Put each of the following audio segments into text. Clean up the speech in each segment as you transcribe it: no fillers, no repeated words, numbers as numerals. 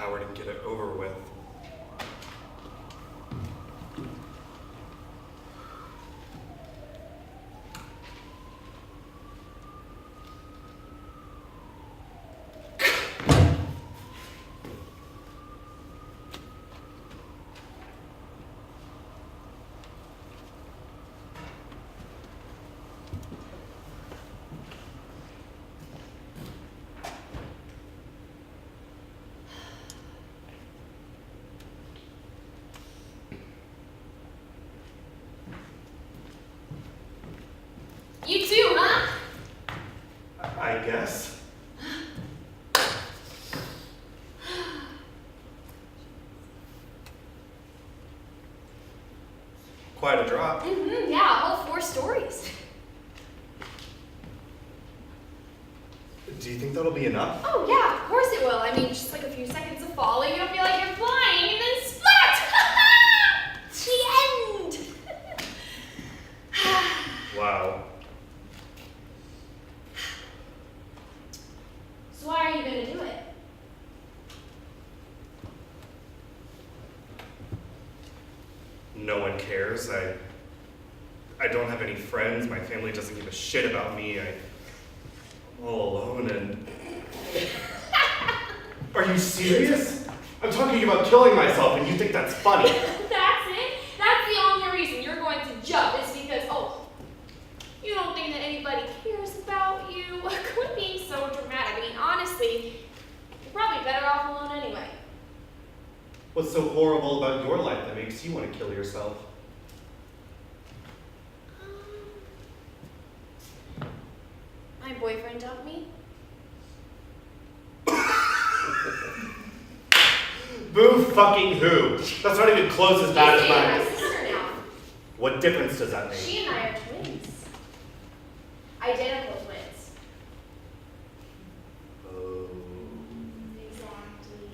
power to get it over with. You too, huh? I guess. Quite a drop. Yeah, all 4 stories. Do you think that'll be enough? Oh yeah, of course it will. I mean, just like a few seconds of falling, you'll feel like you're flying, and then splat! The end! Wow. So why are you gonna do it? No one cares. I don't have any friends. My family doesn't give a shit about me. I'm all alone and... Are you serious? I'm talking about killing myself and you think that's funny. That's it? That's the only reason you're going to jump is because, oh, you don't think that anybody cares about you? Quit being so dramatic. I mean, honestly, you're probably better off alone anyway. What's so horrible about your life that makes you want to kill yourself? My boyfriend dumped me. Boo fucking who? That's not even close as bad as He's dating my mine. sister now. What difference does that make? She and I are twins. Identical twins. Oh. Exactly.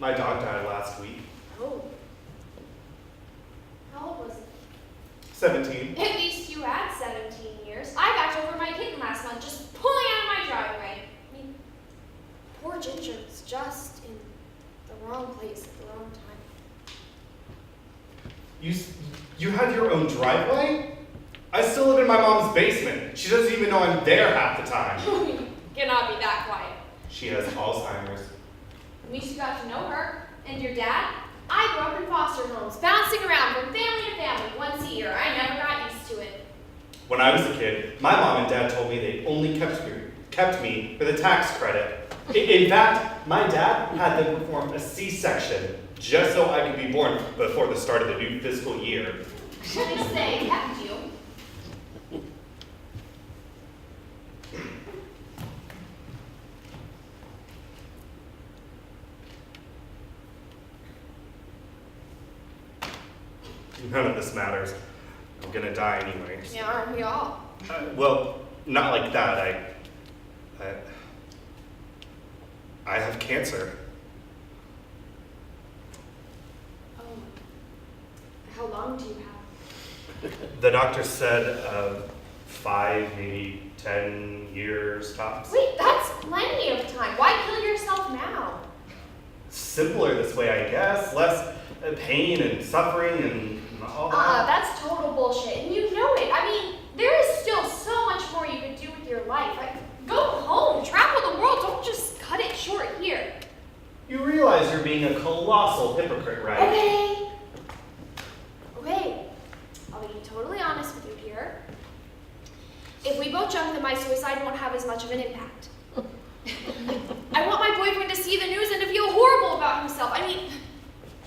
My dog died last week. Oh. How old was it? 17. At least you had 17 years. I got over my kitten last month just pulling out of my driveway. I mean, poor Ginger was just in the wrong place at the wrong time. You had your own driveway? I still live in my mom's basement. She doesn't even know I'm there half the time. Cannot be that quiet. She has Alzheimer's. At least you got to know her. And your dad? I grew up in foster homes, bouncing around from family to family once a year. I never got used to it. When I was a kid, my mom and dad told me they only kept me for the tax credit. In fact, my dad had them perform a C-section just so I could be born before the start of the new fiscal year. At least they kept you. None of this matters. I'm gonna die anyways. Yeah, aren't we all? Well, not like that. I have cancer. Oh. How long do you have? The doctor said 5, maybe 10 years tops. Wait, that's plenty of time. Why kill yourself now? Simpler this way, I guess. Less pain and suffering and all that. That's total bullshit, and you know it. I mean, there is still so much more you could do with your life. Go home, travel the world. Don't just cut it short here. You realize you're being a colossal hypocrite, right? Okay. I'll be totally honest with you here. If we both jump, then my suicide won't have as much of an impact. I want my boyfriend to see the news and to feel horrible about himself. I mean,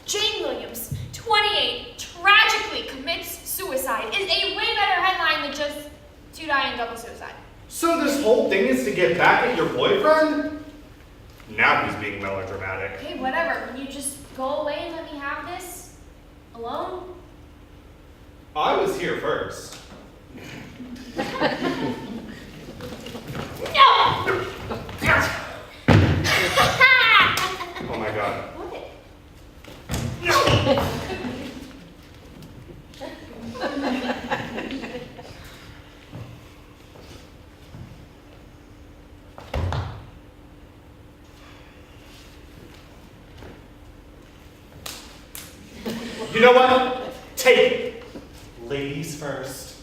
Jane Williams, 28, tragically commits suicide is a way better headline than just 2 die in double suicide. So this whole thing is to get back at your boyfriend? Now he's being melodramatic. Okay, whatever. Can you just go away and let me have this alone? I was here first. No! Oh my god. What? You know what? Take it. Ladies first.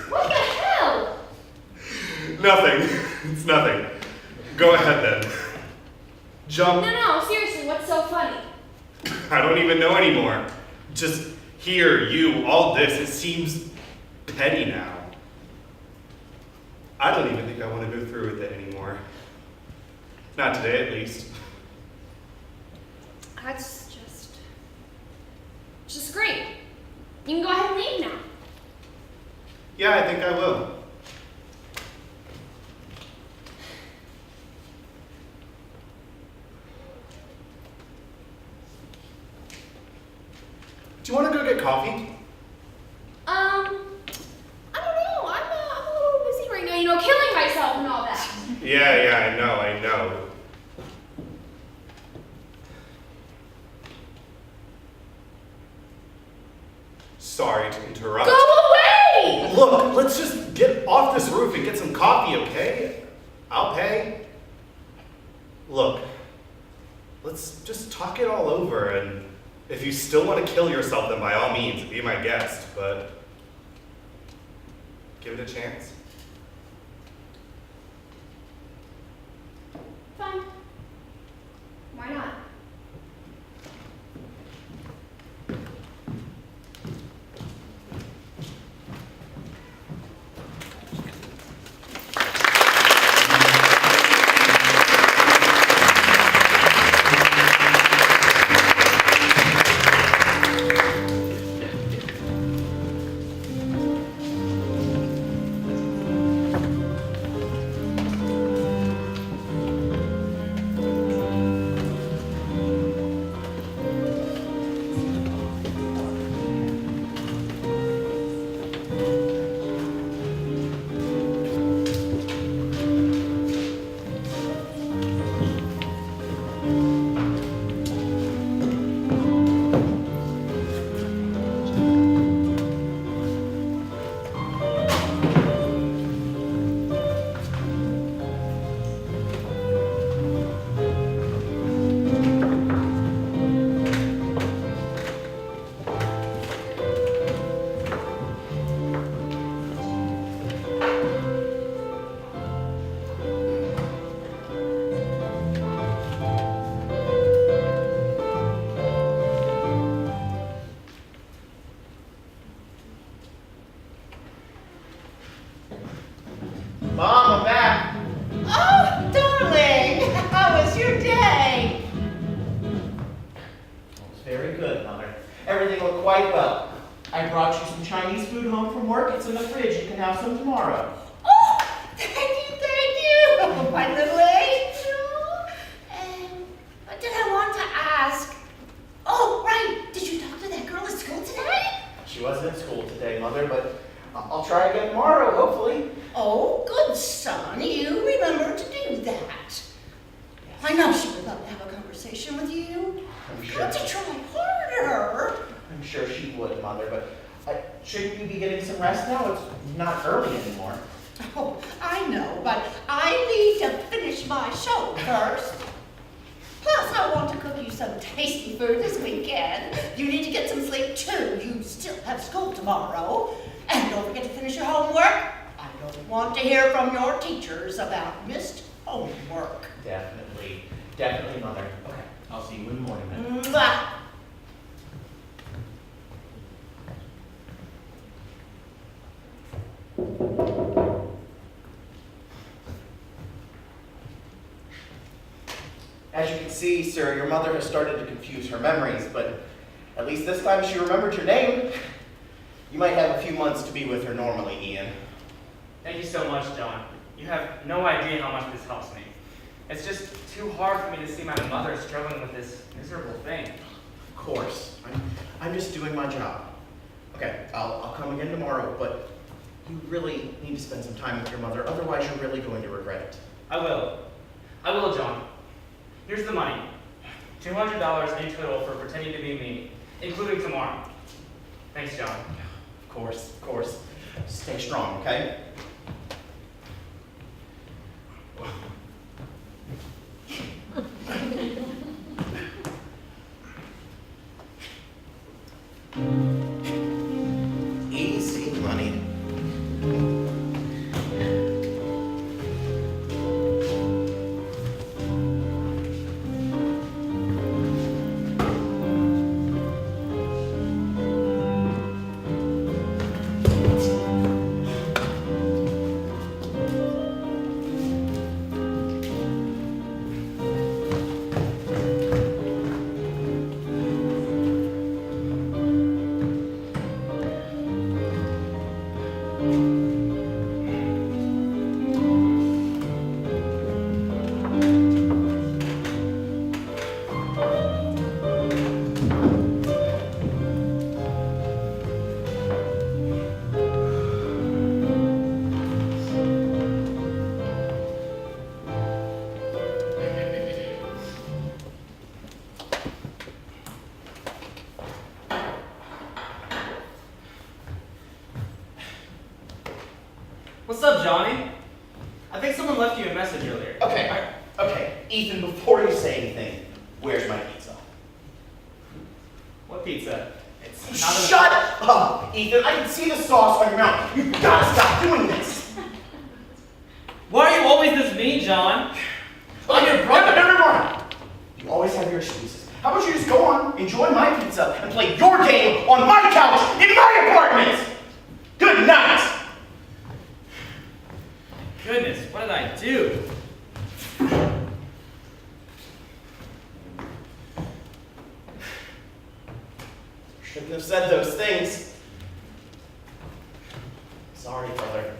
What the hell? Nothing. It's nothing. Go ahead then. Jump. No, seriously, what's so funny? I don't even know anymore. Just hear you, all this, it seems petty now. I don't even think I want to go through with it anymore. Not today, at least. That's just great. You can go ahead and leave now. Yeah, I think I will. Do you want to go get coffee? I don't know. I'm a little busy right now. You know, killing myself and all that. Yeah, I know. Sorry to interrupt. Go away! Look, let's just get off this roof and get some coffee, okay? I'll pay. Look, let's just talk it all over, and if you still want to kill yourself, then by all means, be my guest, but give it a chance. Fine. Why not? Mom, I'm back. Oh, darling, how was your day? It was very good, Mother. Everything looked quite well. I brought you some Chinese food home from work. It's in the fridge. You can have some tomorrow. Oh, thank you, my little angel. And what did I want to ask? Oh, right, did you talk to that girl at school today? She wasn't at school today, Mother, but I'll try again tomorrow, hopefully. Oh, good son, you remember to do that. I know she would love to have a conversation with you. I'm You've sure. got to try harder. I'm sure she would, Mother, but shouldn't you be getting some rest now? It's not early anymore. Oh, I know, but I need to finish my show first. Plus, I want to cook you some tasty food this weekend. You need to get some sleep too. You still have school tomorrow. And don't forget to finish your homework. I don't want to hear from your teachers about missed homework. Definitely, Mother. Okay, I'll see you in the morning then. Mwah. As you can see, sir, your mother has started to confuse her memories, but at least this time she remembered your name. You might have a few months to be with her normally, Ian. Thank you so much, John. You have no idea how much this helps me. It's just too hard for me to see my mother struggling with this miserable thing. Of course. I'm just doing my job. Okay, I'll come again tomorrow, but you really need to spend some time with your mother, otherwise you're really going to regret it. I will, John. Here's the money. $200 in total for pretending to be me, including tomorrow. Thanks, John. Of course. Stay strong, okay? Easy money. What's up, Johnny? I think someone left you a message earlier. Okay, Ethan, before you say anything, where's my pizza? What pizza? It's not a... Shut up, Ethan. I can see the sauce on your mouth. You gotta stop doing this. Why are you always this mean, John? I'm your brother. No. You always have your excuses. How about you just go on, enjoy my pizza, and play your game on my couch in my apartment? Good night. Goodness, what did I do? Shouldn't have said those things. Sorry, brother.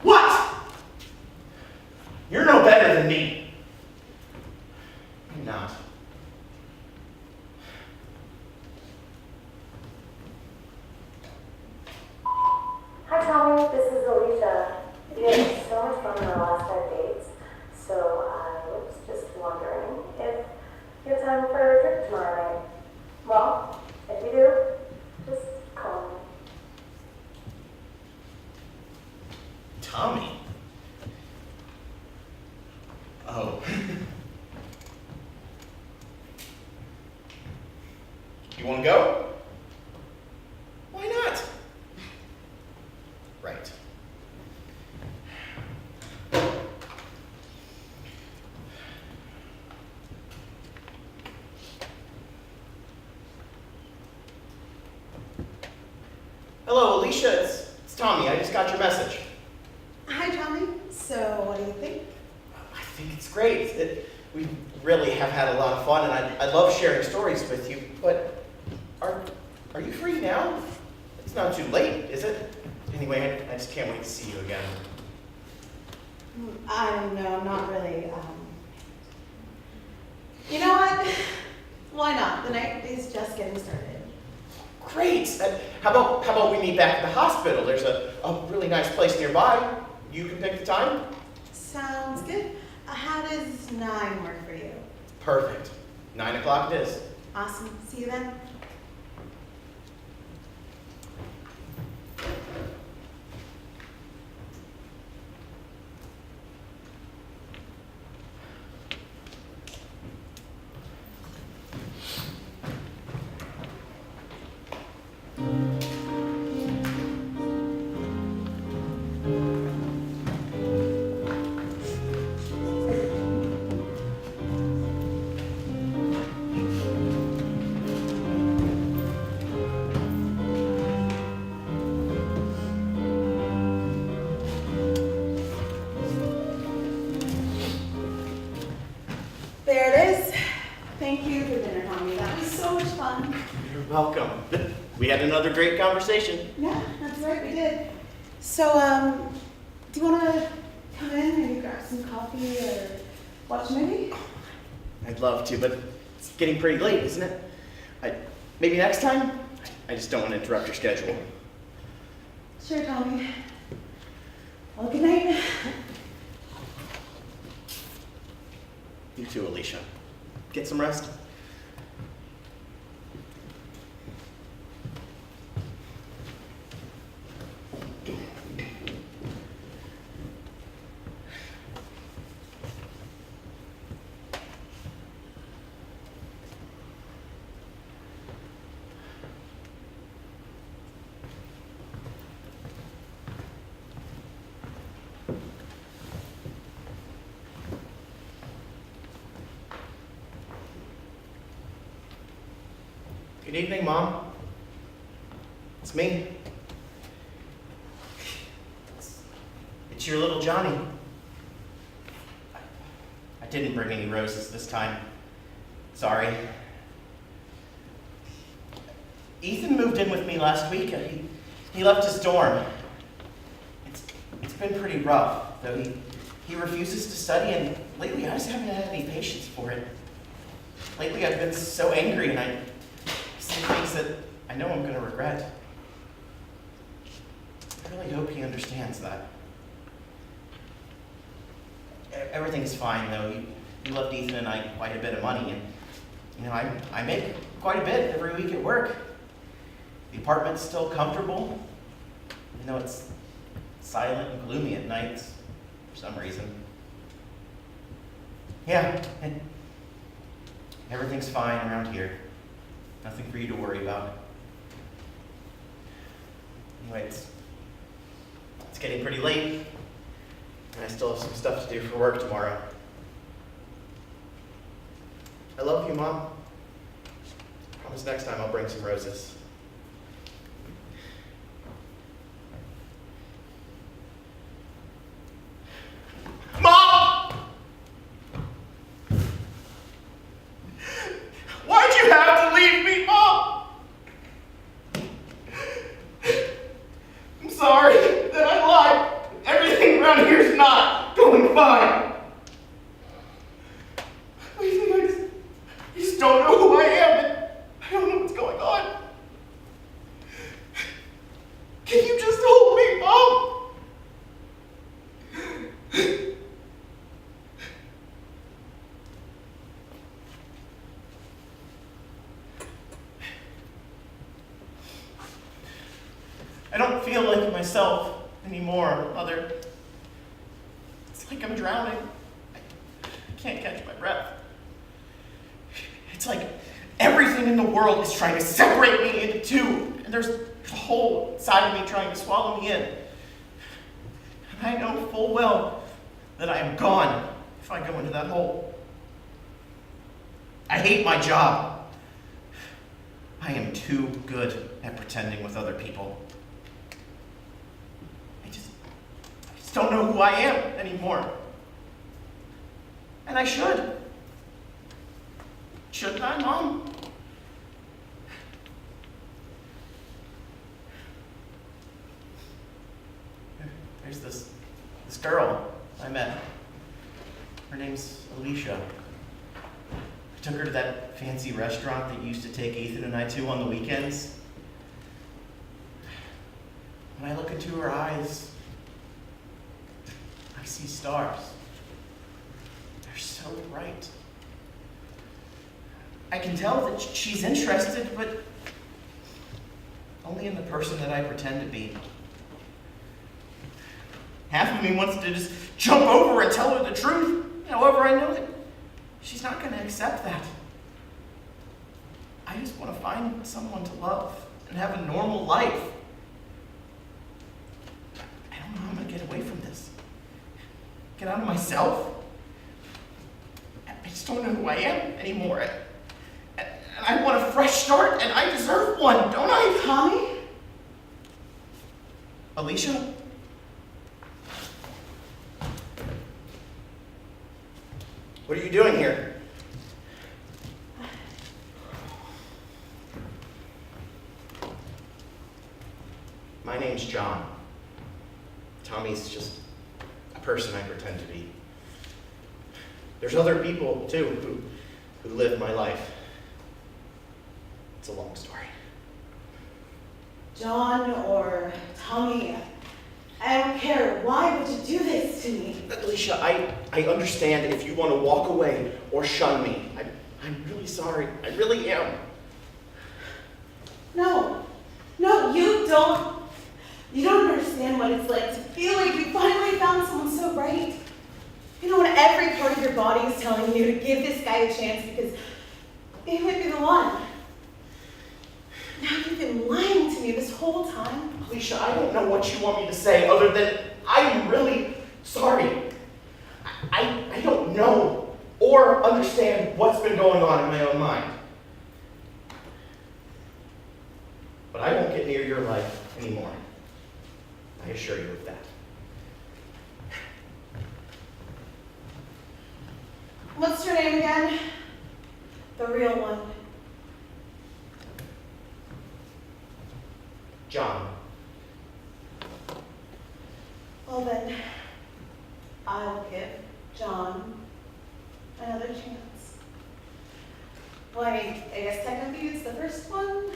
What? You're no better than me. I'm not. Hi Tommy, this is Alicia. We had so much fun in our last 5 dates, so I was just wondering if you have time for a trip tomorrow night. Well, if you do, just call me. Tommy? Oh. You want to go? Why not? Right. Hello, Alicia. It's Tommy. I just got your message. Hi, Tommy. So, what do you think? I think it's great. We really have had a lot of fun, and I love sharing stories with you. But are you free now? It's not too late, is it? Anyway, I just can't wait to see you again. I don't know, not really. You know what? Why not? The night is just getting started. Great. How about we meet back at the hospital? There's a really nice place nearby. You can pick the time. Sounds good. How does 9 work for you? Perfect. 9 o'clock it is. Awesome. See you then. There it is. Thank you for dinner, Tommy. That was so much fun. You're welcome. We had another great conversation. Yeah, that's right, we did. So, do you want to come in, maybe grab some coffee or watch a movie? I'd love to, but it's getting pretty late, isn't it? Maybe next time? I just don't want to interrupt your schedule. Sure, Tommy. Well, good night. You too, Alicia. get some rest. Good evening, Mom. It's me. It's your little Johnny. I didn't bring any roses this time. Sorry. Ethan moved in with me last week. He left his dorm. It's been pretty rough, though he refuses to study, and lately I just haven't had any patience for it. Lately I've been so angry, and I say things that I know I'm going to regret. I really hope he understands that. Everything's fine, though. You left Ethan and I quite a bit of money, and I make quite a bit every week at work. The apartment's still comfortable, even though it's silent and gloomy at nights for some reason. Yeah, and everything's fine around here. Nothing for you to worry about. Anyway, it's getting pretty late, and I still have some stuff to do for work tomorrow. I love you, Mom. Promise next time I'll bring some roses. Mom! Why'd you have to leave me, Mom? I'm sorry that I lied. Everything around here's not going fine. I just don't know who I am, and I don't know what's going on. Can you just hold me, Mom? I don't feel like myself anymore, Mother. It's like I'm drowning. I can't catch my breath. It's like everything in the world is trying to separate me into two, and there's a hole inside of me trying to swallow me in. And I know full well that I am gone if I go into that hole. I hate my job. I am too good at pretending with other people. I just don't know who I am anymore. And I should. Shouldn't I, Mom? There's this girl I met. Her name's Alicia. I took her to that fancy restaurant that you used to take Ethan and I to on the weekends. When I look into her eyes, I see stars. They're so bright. I can tell that she's interested, but only in the person that I pretend to be. Half of me wants to just jump over and tell her the truth. However, I know that she's not going to accept that. I just want to find someone to love and have a normal life. I don't know how I'm going to get away from this. Get out of myself. I just don't know who I am anymore. And I want a fresh start, and I deserve one, don't I? Tommy? Alicia? What are you doing here? My name's John. Tommy's just a person I pretend to be. There's other people, too, who live my life. It's a long story. John or Tommy, I don't care. Why would you do this to me? Alicia, I understand if you want to walk away or shun me. I'm really sorry. I really am. No, you don't understand what it's like to feel like you finally found someone so right. You know, when every part of your body is telling you to give this guy a chance because he might be the one. Now you've been lying to me this whole time. Alicia, I don't know what you want me to say other than I'm really sorry. I don't know or understand what's been going on in my own mind. But I won't get near your life anymore. I assure you of that. What's your name again? The real one. John. Well then, I'll give John another chance. Well, I mean, I guess technically it's the first one,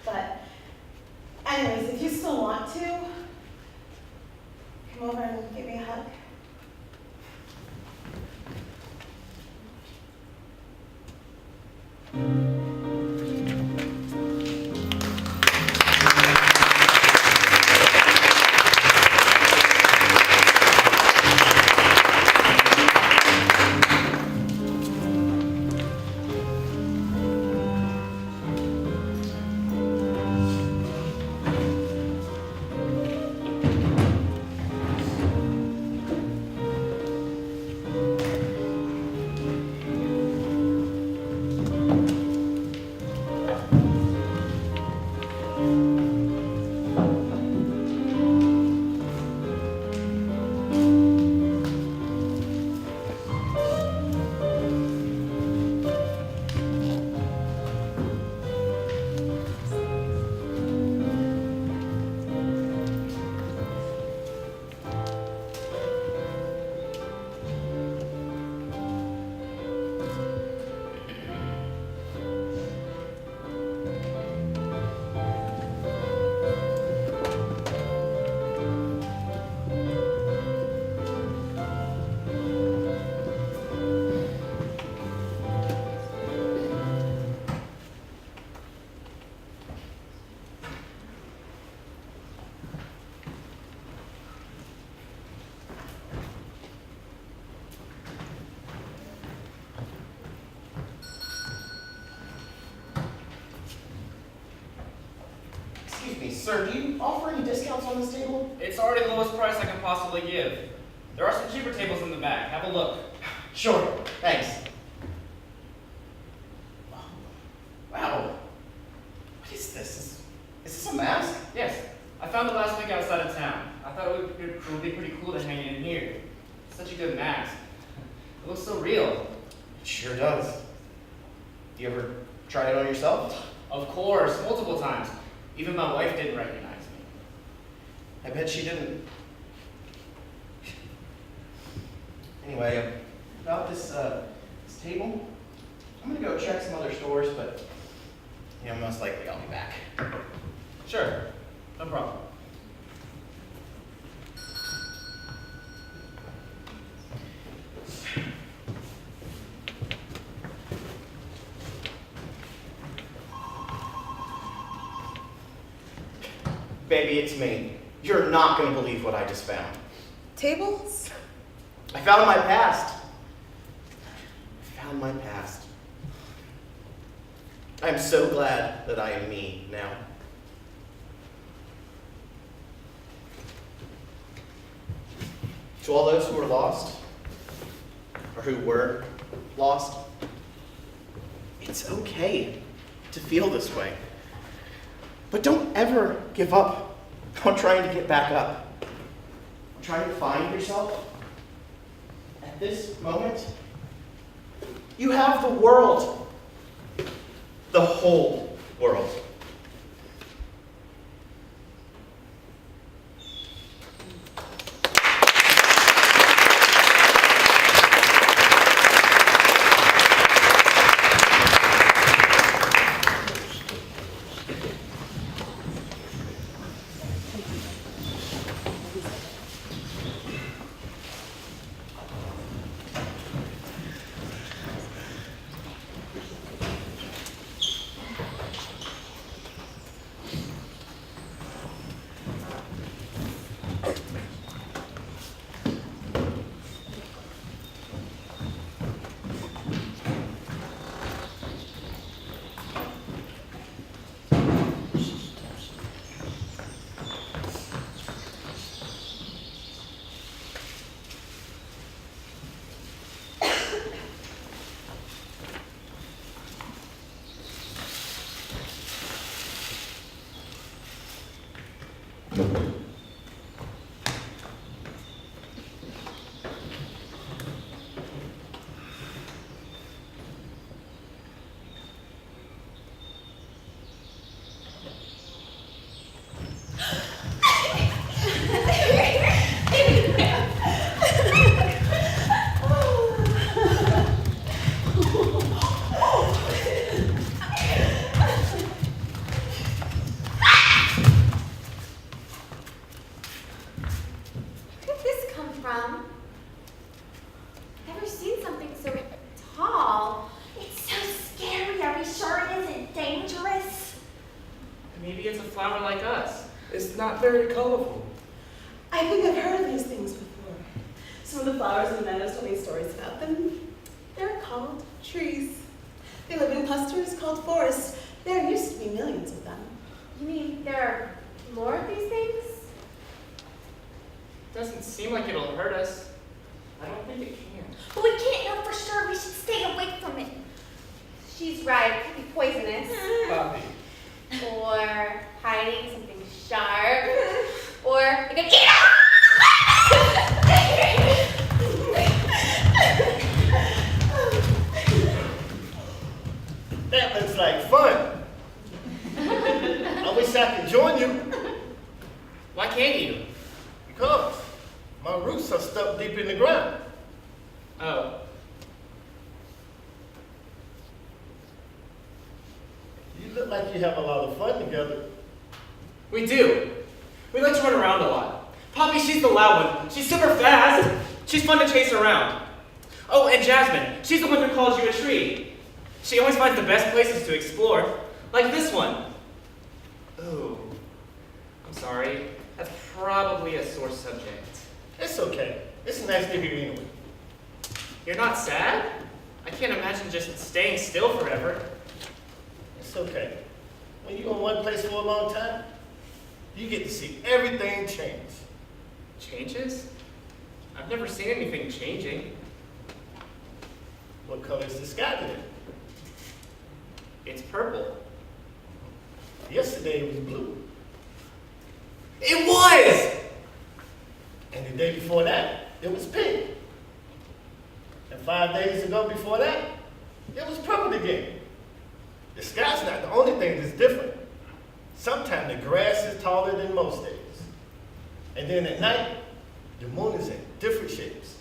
but anyways, if you still want to, come over and give me a hug. Excuse me, sir, do you offer any discounts on this table? It's already the lowest price I can possibly give. There are some cheaper tables in the back. Have a look. Sure, thanks. Wow. What is this? Is this a mask? Yes, I found it last week outside of town. I thought it would be pretty cool to hang it in here. It's such a good mask. It looks so real. It sure does. You ever tried it on yourself? Of course, multiple times. Even my wife didn't recognize me. I bet she didn't. Anyway, about this table, I'm gonna go check some other stores, but most likely I'll be back. Sure, no problem. Baby, it's me. You're not gonna believe what I just found. Tables? I found my past. I found my past. I'm so glad that I am me now. To all those who are lost, or who were lost, it's okay to feel this way. But don't ever give up on trying to get back up. Trying to find yourself. At this moment, you have the world. The whole world. Where did this come from? Never seen something so tall. It's so scary. Are we sure it isn't dangerous? Maybe it's a flower like us. It's not very colorful. I think I've heard of these things before. Some of the flowers in the meadows told me stories about them. They're called trees. They live in clusters called forests. There used to be millions of them. You mean there are more of these things? Doesn't seem like it'll hurt us. I don't think it can. But we can't know for sure. We should stay away from it. She's right, it could be poisonous. Poppy. Or hiding something sharp. Or it could eat That looks like fun. I wish I could join you Why can't you? because my roots are stuck deep in the ground. Oh, You look like you have a lot of fun together. we do. We like to run around a lot. Poppy, she's the loud one. She's super fast. She's fun to chase around. Oh, and Jasmine, she's the one who calls you a tree. She always finds the best places to explore, like this one. Oh, I'm sorry. That's probably a sore subject. It's okay. It's nice to hear you anyway. You're not sad? I can't imagine just staying still forever. It's okay. When you're in one place for a long time, you get to see everything change. Changes? I've never seen anything changing. What color is the sky today? It's purple. Yesterday it was blue. It was! And the day before that, it was pink. And 5 days ago before that, it was purple again. The sky's not the only thing that's different. Sometimes the grass is taller than most days. And then at night, the moon is in different shapes.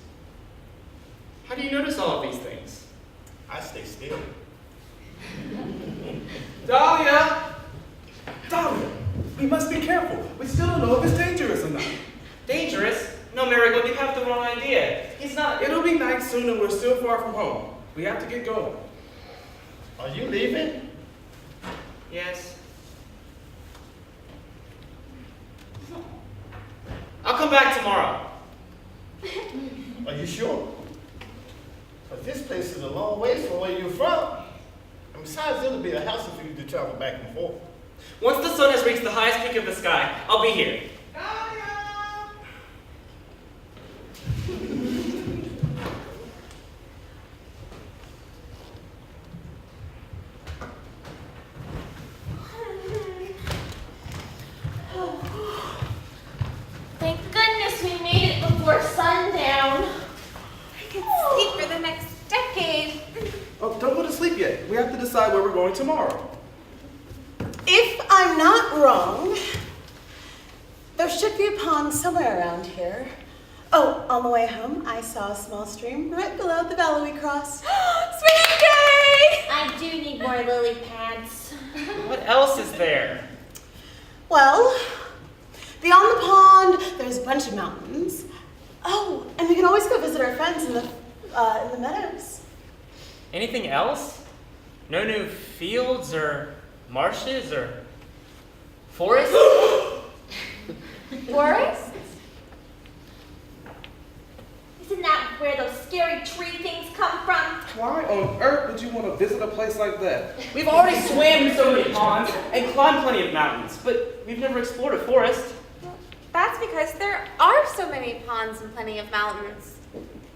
How do you notice all of these things? I stay still. Dahlia! Dahlia, we must be careful. We still don't know if it's dangerous or not. Dangerous? No, Marigold, you have the wrong idea. He's not. It'll be night soon and we're still far from home. We have to get going. Are you leaving? Yes. I'll come back tomorrow. Are you sure? But this place is a long ways from where you're from. And besides, it'll be a hassle for you to travel back and forth. Once the sun has reached the highest peak of the sky, I'll be here. Thank goodness we made it before sundown. I can sleep for the next decade. Oh, don't go to sleep yet. We have to decide where we're going tomorrow. If I'm not wrong, there should be a pond somewhere around here. Oh, on the way home, I saw a small stream right below the valley we crossed. Swimming day! I do need more lily pads. What else is there? Well, beyond the pond, there's a bunch of mountains. Oh, and we can always go visit our friends in the meadows. Anything else? No new fields or marshes or forests? Forest? Isn't that where those scary tree things come from? Why on earth would you want to visit a place like that? We've already swam in so many ponds and climbed plenty of mountains, but we've never explored a forest. That's because there are so many ponds and plenty of mountains.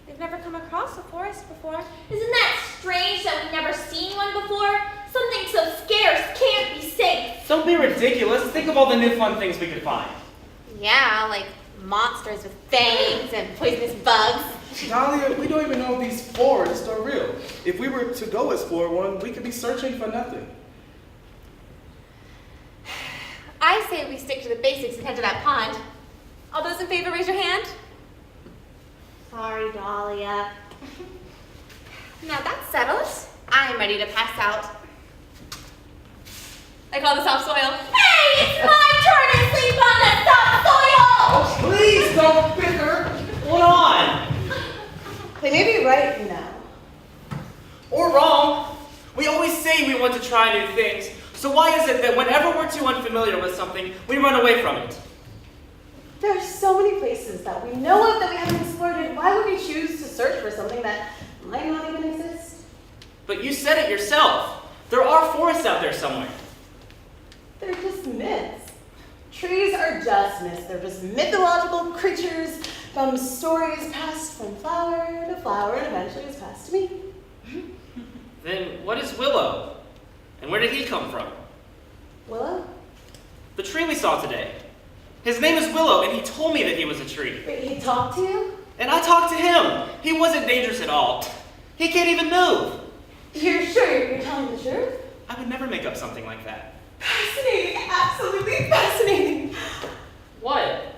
We've never come across a forest before. Isn't that strange that we've never seen one before? Something so scarce can't be safe. Don't be ridiculous. Think of all the new fun things we could find. Yeah, like monsters with fangs and poisonous bugs. Dahlia, we don't even know if these forests are real. If we were to go explore one, we could be searching for nothing. I say we stick to the basics and head to that pond. All those in favor, raise your hand. Sorry, Dahlia. Now that's settled. I'm ready to pass out. I call this soft soil. Hey, it's my turn to sleep on the soft soil! Please don't bicker. Hold on. They may be right, you know. Or wrong. We always say we want to try new things. So why is it that whenever we're too unfamiliar with something, we run away from it? There are so many places that we know of that we haven't explored, and why would we choose to search for something that might not even exist? But you said it yourself. There are forests out there somewhere. They're just myths. Trees are just myths. They're just mythological creatures from stories passed from flower to flower and eventually is passed to me. Then what is Willow? And where did he come from? Willow? The tree we saw today. His name is Willow, and he told me that he was a tree. Wait, he talked to you? And I talked to him. He wasn't dangerous at all. He can't even move. You're sure you're telling the truth? I would never make up something like that. Fascinating, absolutely fascinating. What?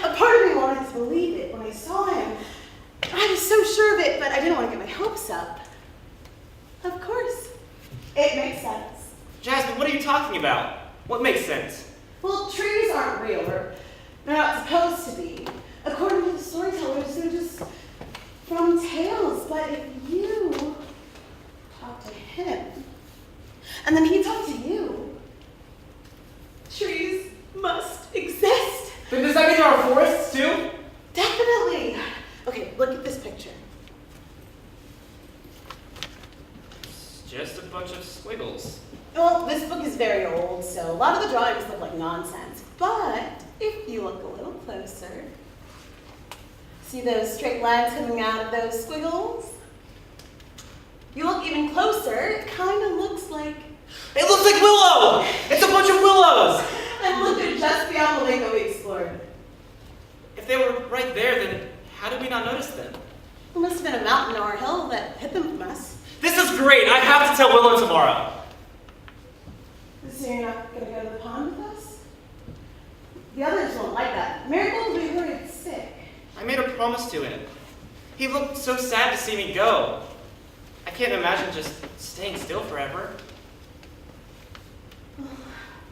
A part of me wanted to believe it when I saw him. I was so sure of it, but I didn't want to get my hopes up. Of course. It makes sense. Jasmine, what are you talking about? What makes sense? Well, trees aren't real, or they're not supposed to be. According to the storytellers, they're just from tales. But if you talk to him, and then he talked to you, trees must exist. Then does that mean there are forests too? Definitely. Okay, look at this picture. It's just a bunch of squiggles. Well, this book is very old, so a lot of the drawings look like nonsense. But if you look a little closer, see those straight lines coming out of those squiggles? You look even closer, it kind of looks like... It looks like willow! It's a bunch of willows! And look, they're just beyond the lake that we explored. If they were right there, then how did we not notice them? There must have been a mountain or a hill that hid them from us. This is great! I have to tell Willow tomorrow. So you're not going to go to the pond with us? The others won't like that. Marigold will be worried sick. I made a promise to him. He looked so sad to see me go. I can't imagine just staying still forever.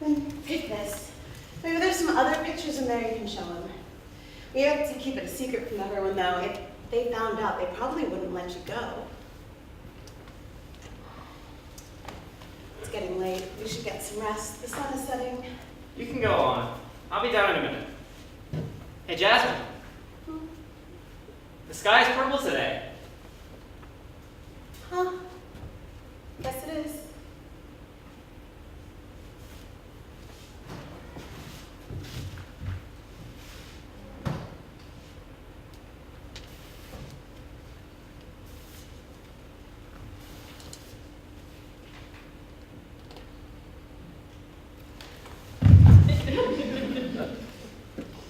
Then take this. Maybe there's some other pictures in there you can show him. We have to keep it a secret from everyone, though. If they found out, they probably wouldn't let you go. It's getting late. We should get some rest. The sun is setting. You can go on. I'll be down in a minute. Hey, Jasmine. The sky is purple today. Huh? Guess it is.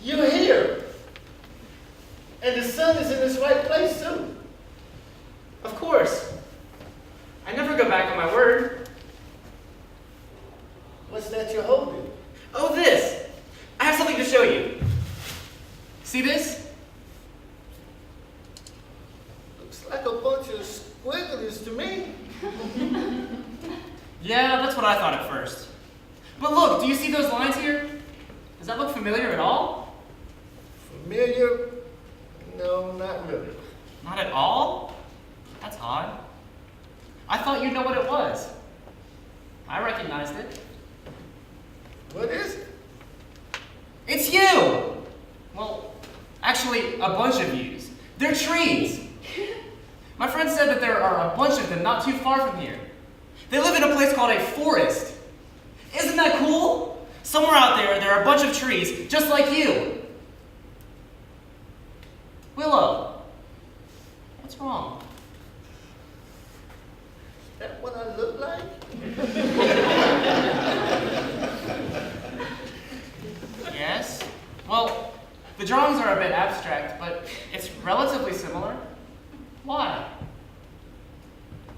You're here. And the sun is in its right place, too. Of course. I never go back on my word. What's that you're holding? Oh, this. I have something to show you. See this? Looks like a bunch of squigglies to me. Yeah, that's what I thought at first. But look, do you see those lines here? Does that look familiar at all? Familiar? No, not really. Not at all? That's odd. I thought you'd know what it was. I recognized it. What is it? It's you! Well, actually, a bunch of yous. They're trees. My friend said that there are a bunch of them not too far from here. They live in a place called a forest. Isn't that cool? Somewhere out there are a bunch of trees just like you. Willow, what's wrong? Is that what I look like? Yes? are a bit abstract, but it's relatively similar. Why?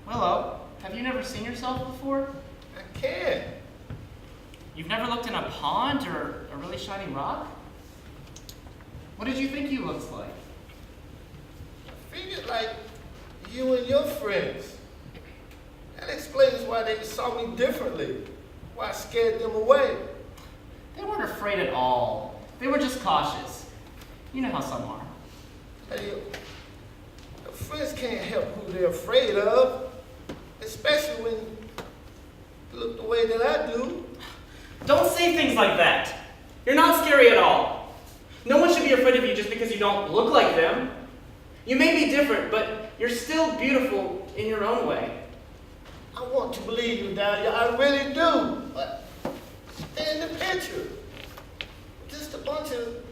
Willow, have you never seen yourself before? I can't. You've never looked in a pond or a really shiny rock? What did you think you looked like? I figured like you and your friends. That explains why they saw me differently. Why I scared them away. They weren't afraid at all. They were just cautious. You know how some are. Hey, your friends can't help who they're afraid of. Especially when you look the way that I do. Don't say things like that. You're not scary at all. No one should be afraid of you just because you don't look like them. You may be different, but you're still beautiful in your own way. I want to believe you, Dahlia. I really do. But stay in the picture. Just a bunch of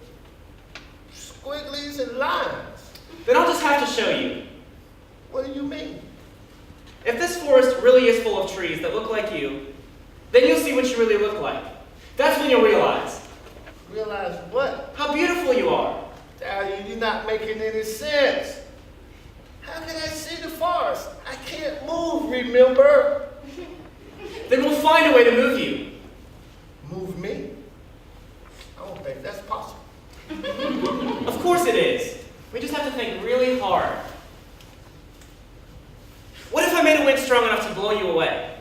squigglies and lines. Then I'll just have to show you. What do you mean? If this forest really is full of trees that look like you, then you'll see what you really look like. That's when you'll realize. Realize what? How beautiful you are. Dahlia, you're not making any sense. How can I see the forest? I can't move, remember? Then we'll find a way to move you. Move me? I don't think that's possible. Of course it is. We just have to think really hard. What if I made a wind strong enough to blow you away?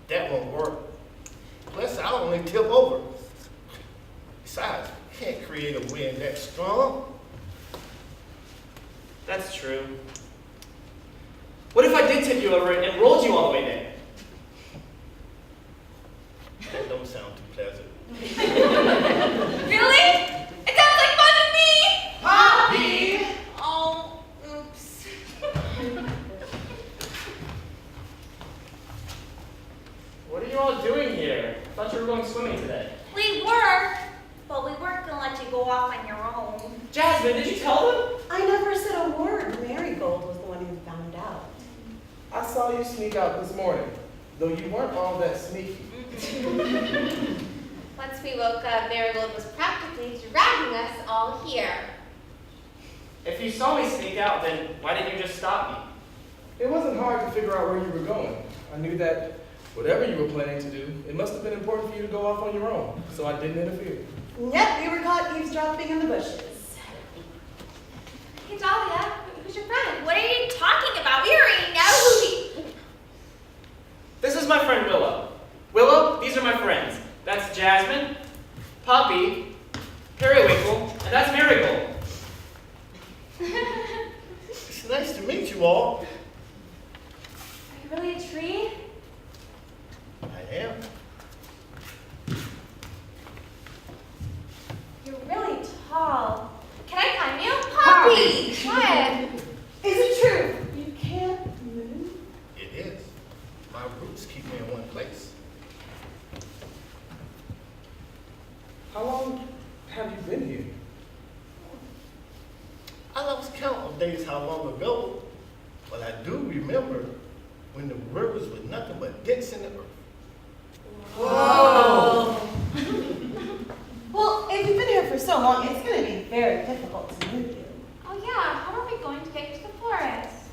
That won't work. Plus, I'll only tip over. Besides, you can't create a wind that strong. That's true. What if I did tip you over and rolled you all the way there? That don't sound too pleasant. Really? It sounds like fun to me! Poppy! Oh, oops. What are you all doing here? I thought you were going swimming today. We were, but we weren't gonna let you go off on your own. Jasmine, did you tell them? I never said a word. Marigold was the one who found out. I saw you sneak out this morning, though you weren't all that sneaky. Once we woke up, Marigold was practically dragging us all here. If you saw me sneak out, then why didn't you just stop me? It wasn't hard to figure out where you were going. I knew that whatever you were planning to do, it must have been important for you to go off on your own, so I didn't interfere. Yep, we were caught eavesdropping in the bushes. Hey, Dahlia, who's your friend? What are you talking about? We already know who we... This is my friend Willow. Willow, these are my friends. That's Jasmine, Poppy, Periwinkle, and that's Marigold. It's nice to meet you all. Are you really a tree? I am. You're really tall. Can I climb you? Poppy! What? Is it true? You can't move? It is. My roots keep me in one place. How long have you been here? I lost count of days how long ago, but I do remember when the rivers were nothing but dents in the earth. Whoa! Well, if you've been here for so long, it's going to be very difficult to move you. Oh yeah, how are we going to get to the forest?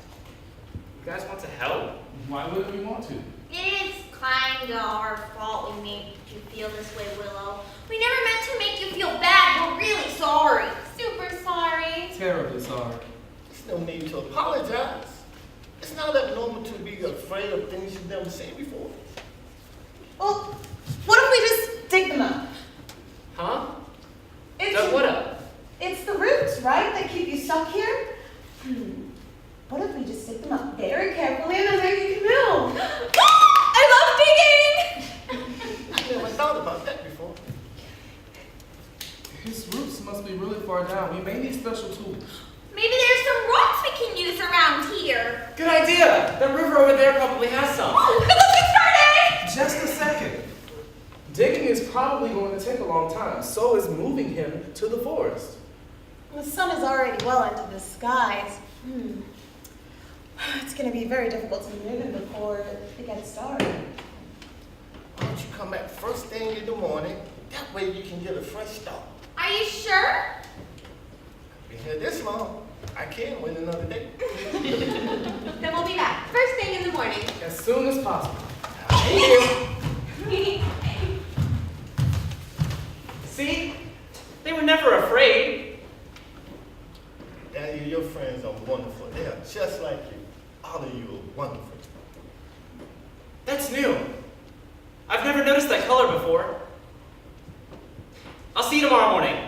You guys want to help? Why wouldn't we want to? It is kind of our fault we made you feel this way, Willow. We never meant to make you feel bad. We're really sorry. Super sorry. Terribly sorry. There's no need to apologize. It's not abnormal to be afraid of things you've never seen before. Well, what if we just dig them up? Huh? It's, Dug what up? It's the roots, right, that keep you stuck here? What if we just dig them up very carefully and then maybe you can move? I love digging! I never thought about that before. His roots must be really far down. We may need special tools. Maybe there's some rocks we can use around here. Good idea! The river over there probably has some. Oh, let's get started! Just a second. Digging is probably going to take a long time. So is moving him to the forest. The sun is already well into the skies. It's going to be very difficult to move him before it gets dark. Why don't you come back first thing in the morning? That way you can get a fresh start. I Are you sure? Been here this long, I can win another day. Then we'll be back. First thing in the morning. As soon as possible. See? They were never afraid. Daddy, your friends are wonderful. They are just like you. All of you are wonderful. That's new. I've never noticed that color before. I'll see you tomorrow morning.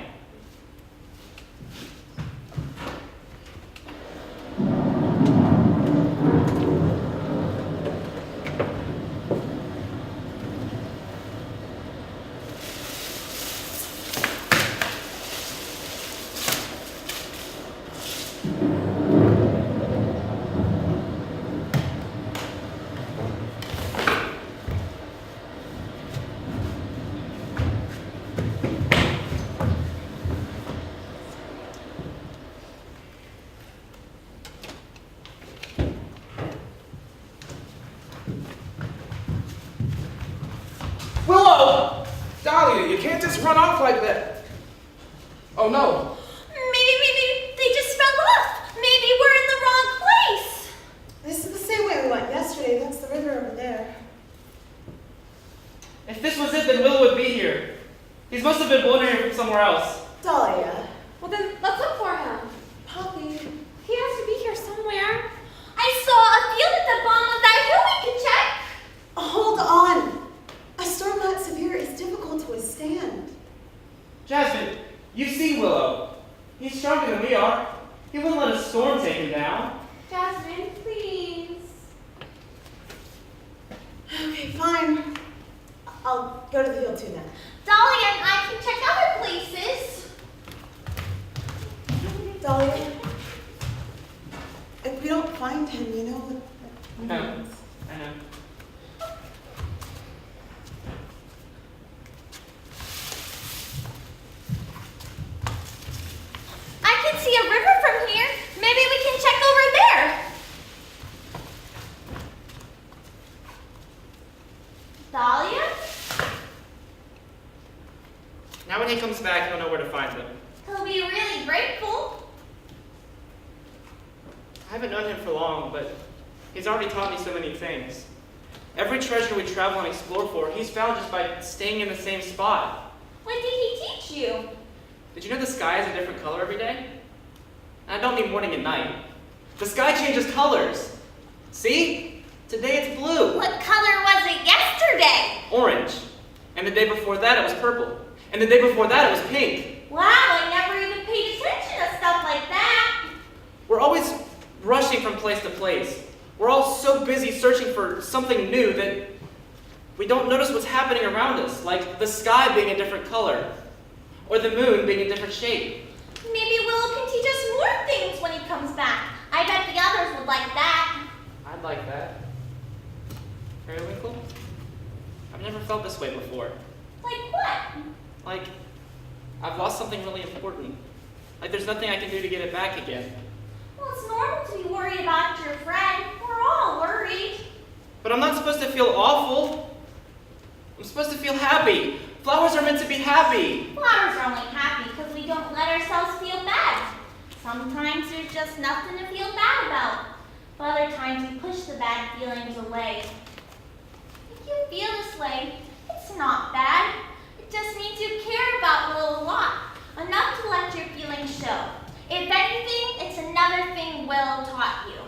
Willow! Dahlia, you can't just run off like that. Oh no. Maybe they just fell off. Maybe we're in the wrong place. This is the same way we went yesterday. That's the river over there. If this was it, then Will would be here. He's must have been wandering from somewhere else. Dahlia. Well, then let's look for him. Poppy. He has to be here somewhere. I saw a field at the bottom of that hill we could check. Hold on. A storm that severe is difficult to withstand. Jasmine, you've seen Willow. He's stronger than we are. He wouldn't let a storm take him down. Jasmine, please. Okay, fine. I'll go to the field too then. Dahlia and I can check other places. Dahlia, if we don't find him, you know what I know. means. I know. I can see a river from here. Maybe we can check over there. Dahlia? Now when he comes back, he'll know where to find him. He'll be really grateful. I haven't known him for long, but he's already taught me so many things. Every treasure we travel and explore for, he's found just by staying in the same spot. What did he teach you? Did you know the sky is a different color every day? And I don't mean morning and night. The sky changes colors. See? Today it's blue. What color was it yesterday? Orange. And the day before that it was purple. And the day before that it was pink. Wow, I never even paid attention to stuff like that. We're always rushing from place to place. We're all so busy searching for something new that we don't notice what's happening around us, like the sky being a different color, or the moon being a different shape. Maybe Willow can teach us more things when he comes back. I bet the others would like that. I'd like that. Periwinkle? I've never felt this way before. Like what? Like, I've lost something really important. Like there's nothing I can do to get it back again. Well, it's normal to be worried about your friend. We're all worried. But I'm not supposed to feel awful. I'm supposed to feel happy. Flowers are meant to be happy. Flowers are only happy because we don't let ourselves feel bad. Sometimes there's just nothing to feel bad about. But other times we push the bad feelings away. If you feel this way, it's not bad. It just means you care about Will a lot. Enough to let your feelings show. If anything, it's another thing Will taught you.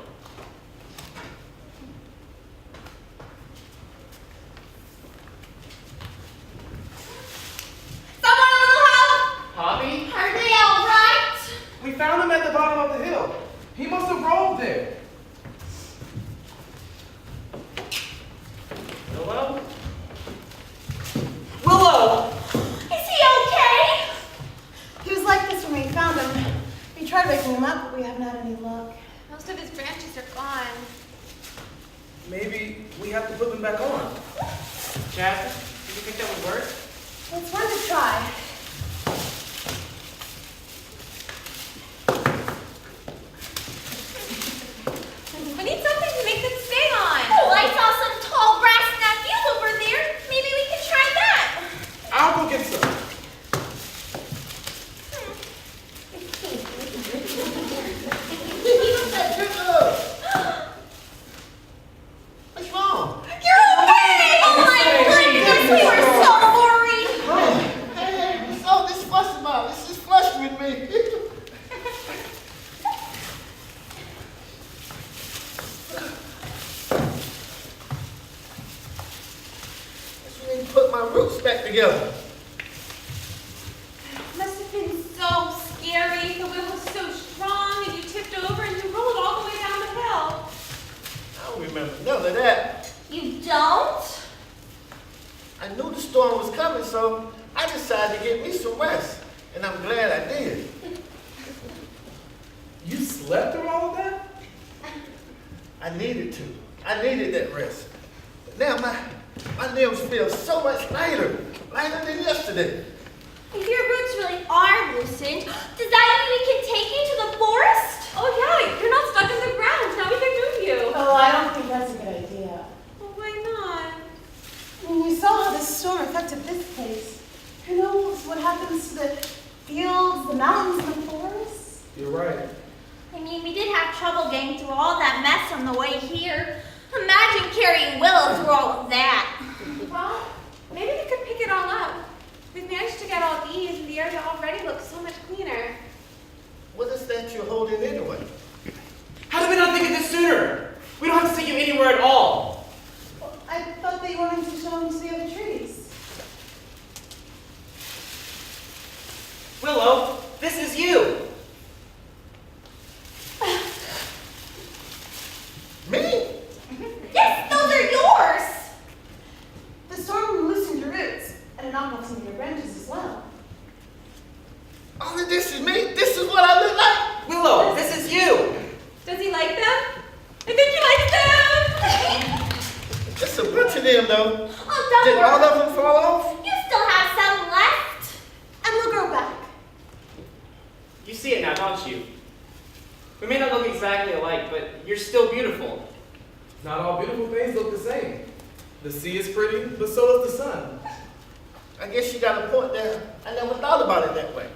Someone a little help? Poppy? Are they all right? We found him at the bottom of the hill. He must have rolled there. Willow? Willow! Is he okay? He was like this when we found him. We tried waking him up, but we haven't had any luck. Most of his branches are gone. Maybe we have to put them back on. Jasmine, do you think that would work? Well, it's worth a try. We need something to make them stay on. Oh, I saw some tall grass in that field over there. Maybe we can try that. I'll go get some. roots back together. Must have been so scary. The wind was so strong and you tipped over and you rolled all the way down the hill. I don't remember none of that. You don't? I knew the storm was coming, so I decided to get me some rest. And I'm glad I did. You slept through all of that? I needed to. I needed that rest. But now my limbs feel so much lighter than yesterday. If your roots really are loosened, does that mean we can take you to the forest? Oh yeah, you're not stuck in the ground. Now we can move you. Oh, I don't think that's a good idea. Well, why not? I mean, we saw how this storm affected this place. Who knows what happens to the fields, the mountains, and the forests? You're right. I mean, we did have trouble getting through all that mess on the way here. Imagine carrying Willow through all of that. Well, maybe we could pick it all up. We've managed to get all these, and the area already looks so much cleaner. What is that you're holding anyway? How did we not think of this sooner? We don't have to take you anywhere at all. Well, I thought that you wanted to show them to the other trees. Willow, this is you. Me? Yes, those are yours. The storm loosened your roots, and it knocked off some of your branches as well. All of this is me? This is what I look like? Willow, this is you. Does he like them? I think he likes them! Just a bunch of them, though. Oh, don't Did all worry. of them fall off? You still have some left. And we'll grow back. You see it now, don't you? We may not look exactly alike, but you're still beautiful. Not all beautiful things look the same. The sea is pretty, but so is the sun. I guess you got a point there. I never thought about it that way.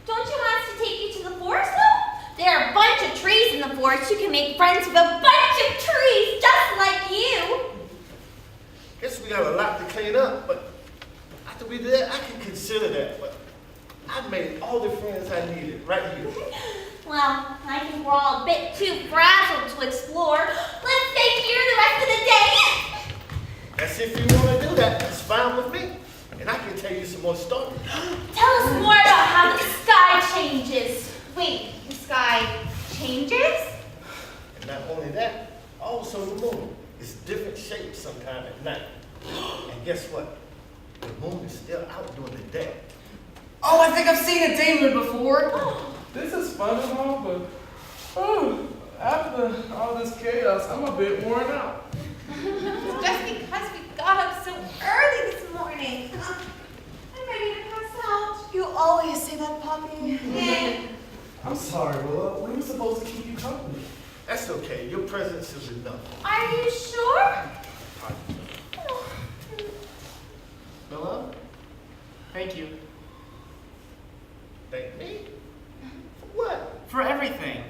Don't you want us to take you to the forest, though? There are a bunch of trees in the forest. You can make friends with a bunch of trees, just like you. Guess we got a lot to clean up, but after we did that, I can consider that. But I made all the friends I needed right here. Well, I think we're all a bit too frazzled to explore. Let's stay here the rest of the day. That's if you want to do that. That's fine with me. And I can tell you some more stories. Tell us more about how the sky changes. Wait, the sky changes? And not only that, also the moon is different shapes sometime at night. And guess what? The moon is still out during the day. Oh, I think I've seen a day moon before. This is fun and all, but after all this chaos, I'm a bit worn out. It's just because we got up so early this morning. I'm ready to pass out. You always say that, Poppy. I'm sorry, Willow. We were supposed to keep you company. That's okay. Your presence is enough. Are you sure? Willow, thank you. Thank me? For what? For everything.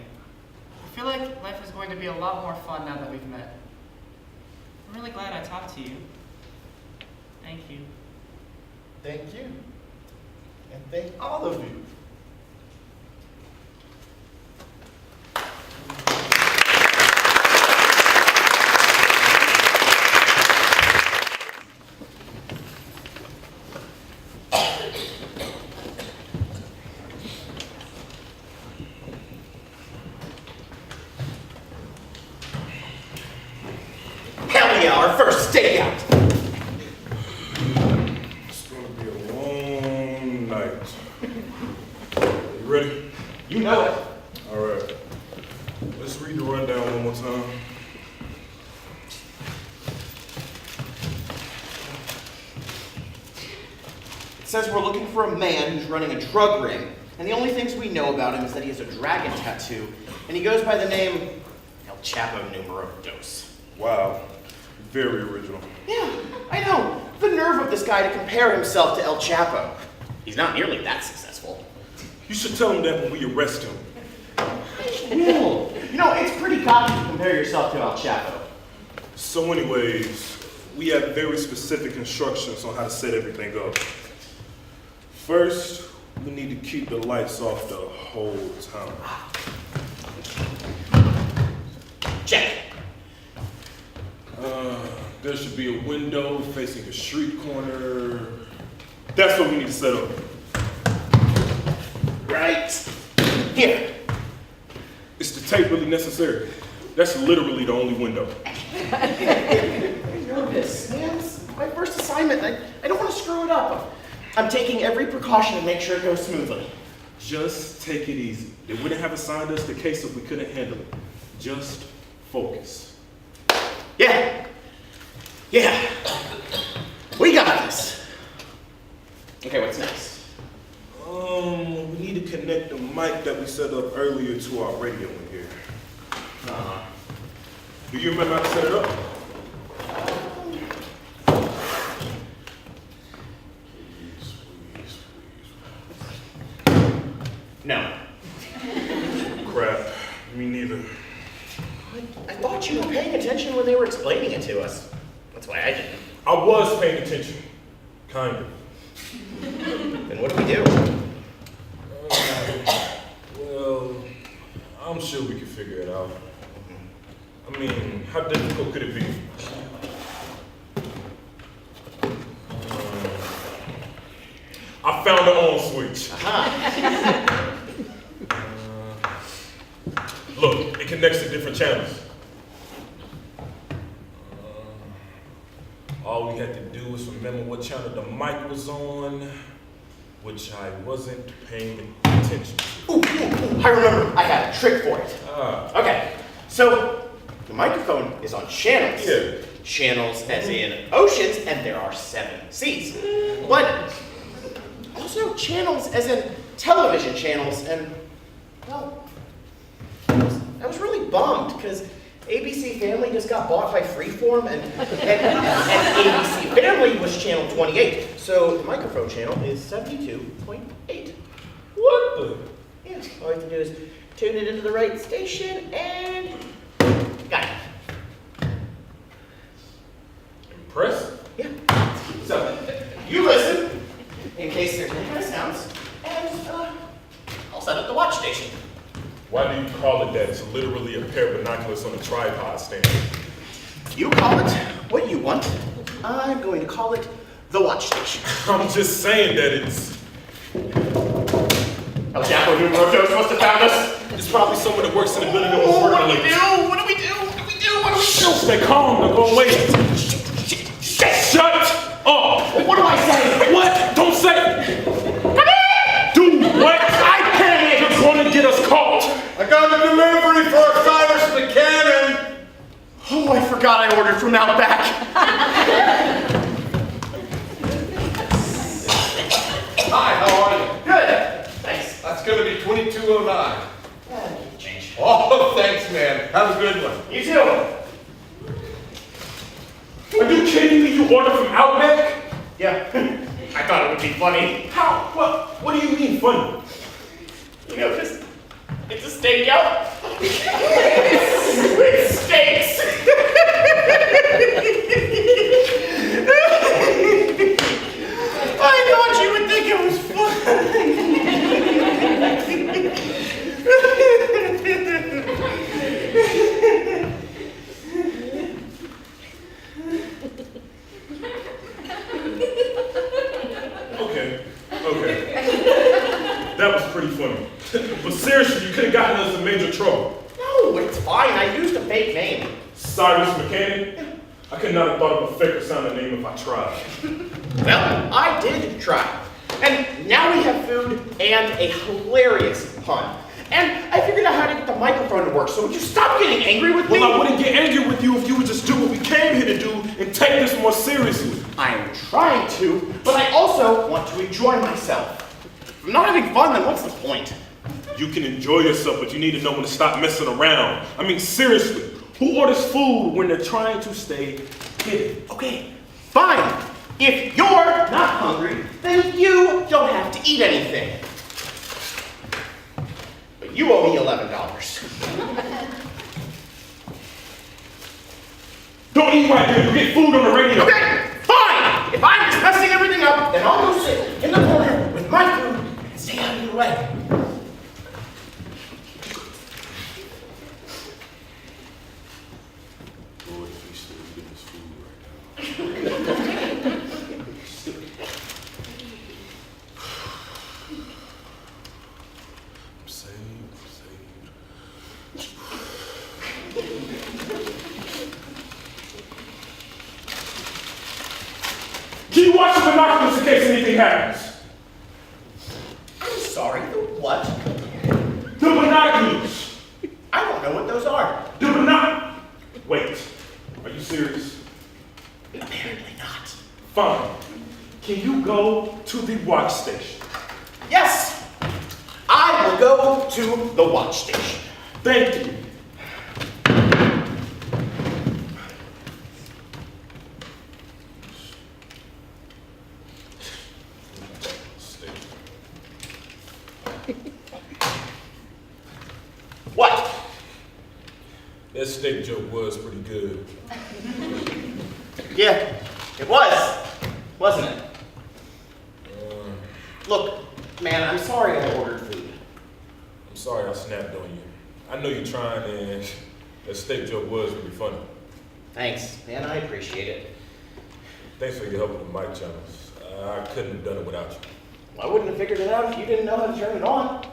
I feel like life is going to be a lot more fun now that we've met. I'm really glad I talked to you. Thank you. Thank you. And thank all of you. Hell yeah, our first stakeout. It's gonna be a long night. You ready? You know it. All right. Let's read the rundown one more time. It says we're looking for a man who's running a drug ring, and the only things we know about him is that he has a dragon tattoo, and he goes by the name El Chapo Numero Dos. Wow. Very original. Yeah, I know. The nerve of this guy to compare himself to El Chapo. He's not nearly that successful. You should tell him that when we arrest him. Will, you know, it's pretty cocky to compare yourself to El Chapo. So anyways, we have very specific instructions on how to set everything up. First, we need to keep the lights off the whole time. Check. There should be a window facing a street corner. That's what we need to set up. Right here. Is the tape really necessary? That's literally the only window. I'm nervous, man. It's my first assignment. I don't want to screw it up. I'm taking every precaution to make sure it goes smoothly. Just take it easy. They wouldn't have assigned us the case if we couldn't handle it. Just focus. Yeah. We got this. Okay, what's next? We need to connect the mic that we set up earlier to our radio in here. Do you remember how to set it up? No. Crap. Me neither. I thought you were paying attention when they were explaining it to us. That's why I didn't. I was paying attention. Kind of. Then what do we do? Well, I'm sure we can figure it out. I mean, how difficult could it be? I found the on switch. Look, it connects to different channels. All we had to do was remember what channel the mic was on, which I wasn't paying attention to. Ooh, I remember. I had a trick for it. Okay, so the microphone is on channels. Yeah. Channels as in oceans, and there are 7 seas. But also channels as in television channels, and well, I was really bummed because ABC Family just got bought by Freeform, and ABC Family was channel 28. So the microphone channel is 72.8. What the? Yeah, all you have to do is tune it into the right station and got it. Impressive. Yeah. So you listen in case there's any kind of sounds, and I'll set up the watch station. Why do you call it that? It's literally a pair of binoculars on a tripod stand. You call it what you want. I'm going to call it the watch station. I'm just saying that it's... El Chapo Numero must have found us. It's probably someone that works in the building that was working late. What do we do? Stay calm, now go away. Shut up! What do I say? What? Don't say... Come in! Do what? I can't! You're gonna get us caught! I got a delivery for Cyrus Buchanan. Oh, I forgot I ordered from Outback. Hi, how are you? Good. Thanks. That's gonna be 2209. Change. Oh, thanks, man. Have a good one. You too. Are you kidding me? You ordered from Outback? Yeah. I thought it would be funny. How? What do you mean funny? You know, just it's a stakeout with steaks. I thought you would think it was Okay. That was pretty funny. But seriously, you could have gotten us in major trouble. No, it's fine. I used a fake name. Cyrus Buchanan? I could not have thought of a faker sounding name if I tried. Well, I did try. And now we have food and a hilarious pun. And I figured out how to get the microphone to work, so would you stop getting angry with me? Well, I wouldn't get angry with you if you would just do what we came here to do and take this more seriously. I am trying to, but I also want to enjoy myself. If I'm not having fun, then what's the point? You can enjoy yourself, but you need to know when to stop messing around. I mean, seriously, who orders food when they're trying to stay hidden? Okay, fine. If you're not hungry, then you don't have to eat anything. But you owe me $11. Don't eat right here. You get food on the radio. Okay, fine. If I'm just messing everything up, then I'll go sit in the corner with my food and stay out of your way. Boy, if we still get this food right now. Can you watch the binoculars in case anything happens? I'm sorry, the what? The binoculars. I don't know what those are. The binoculars. Wait, are you serious? Apparently not. Fine. Can you go to the watch station? Yes! I will go to the watch station. Thank you. What? That steak joke was pretty good. Yeah, it was, wasn't it? Look, man, I'm sorry I ordered food. I'm sorry I snapped on you. I know you're trying, and that steak joke was pretty funny. Thanks, man, I appreciate it. Thanks for your help with the mic challenge. I couldn't have done it without you. I wouldn't have figured it out if you didn't know how to turn it on.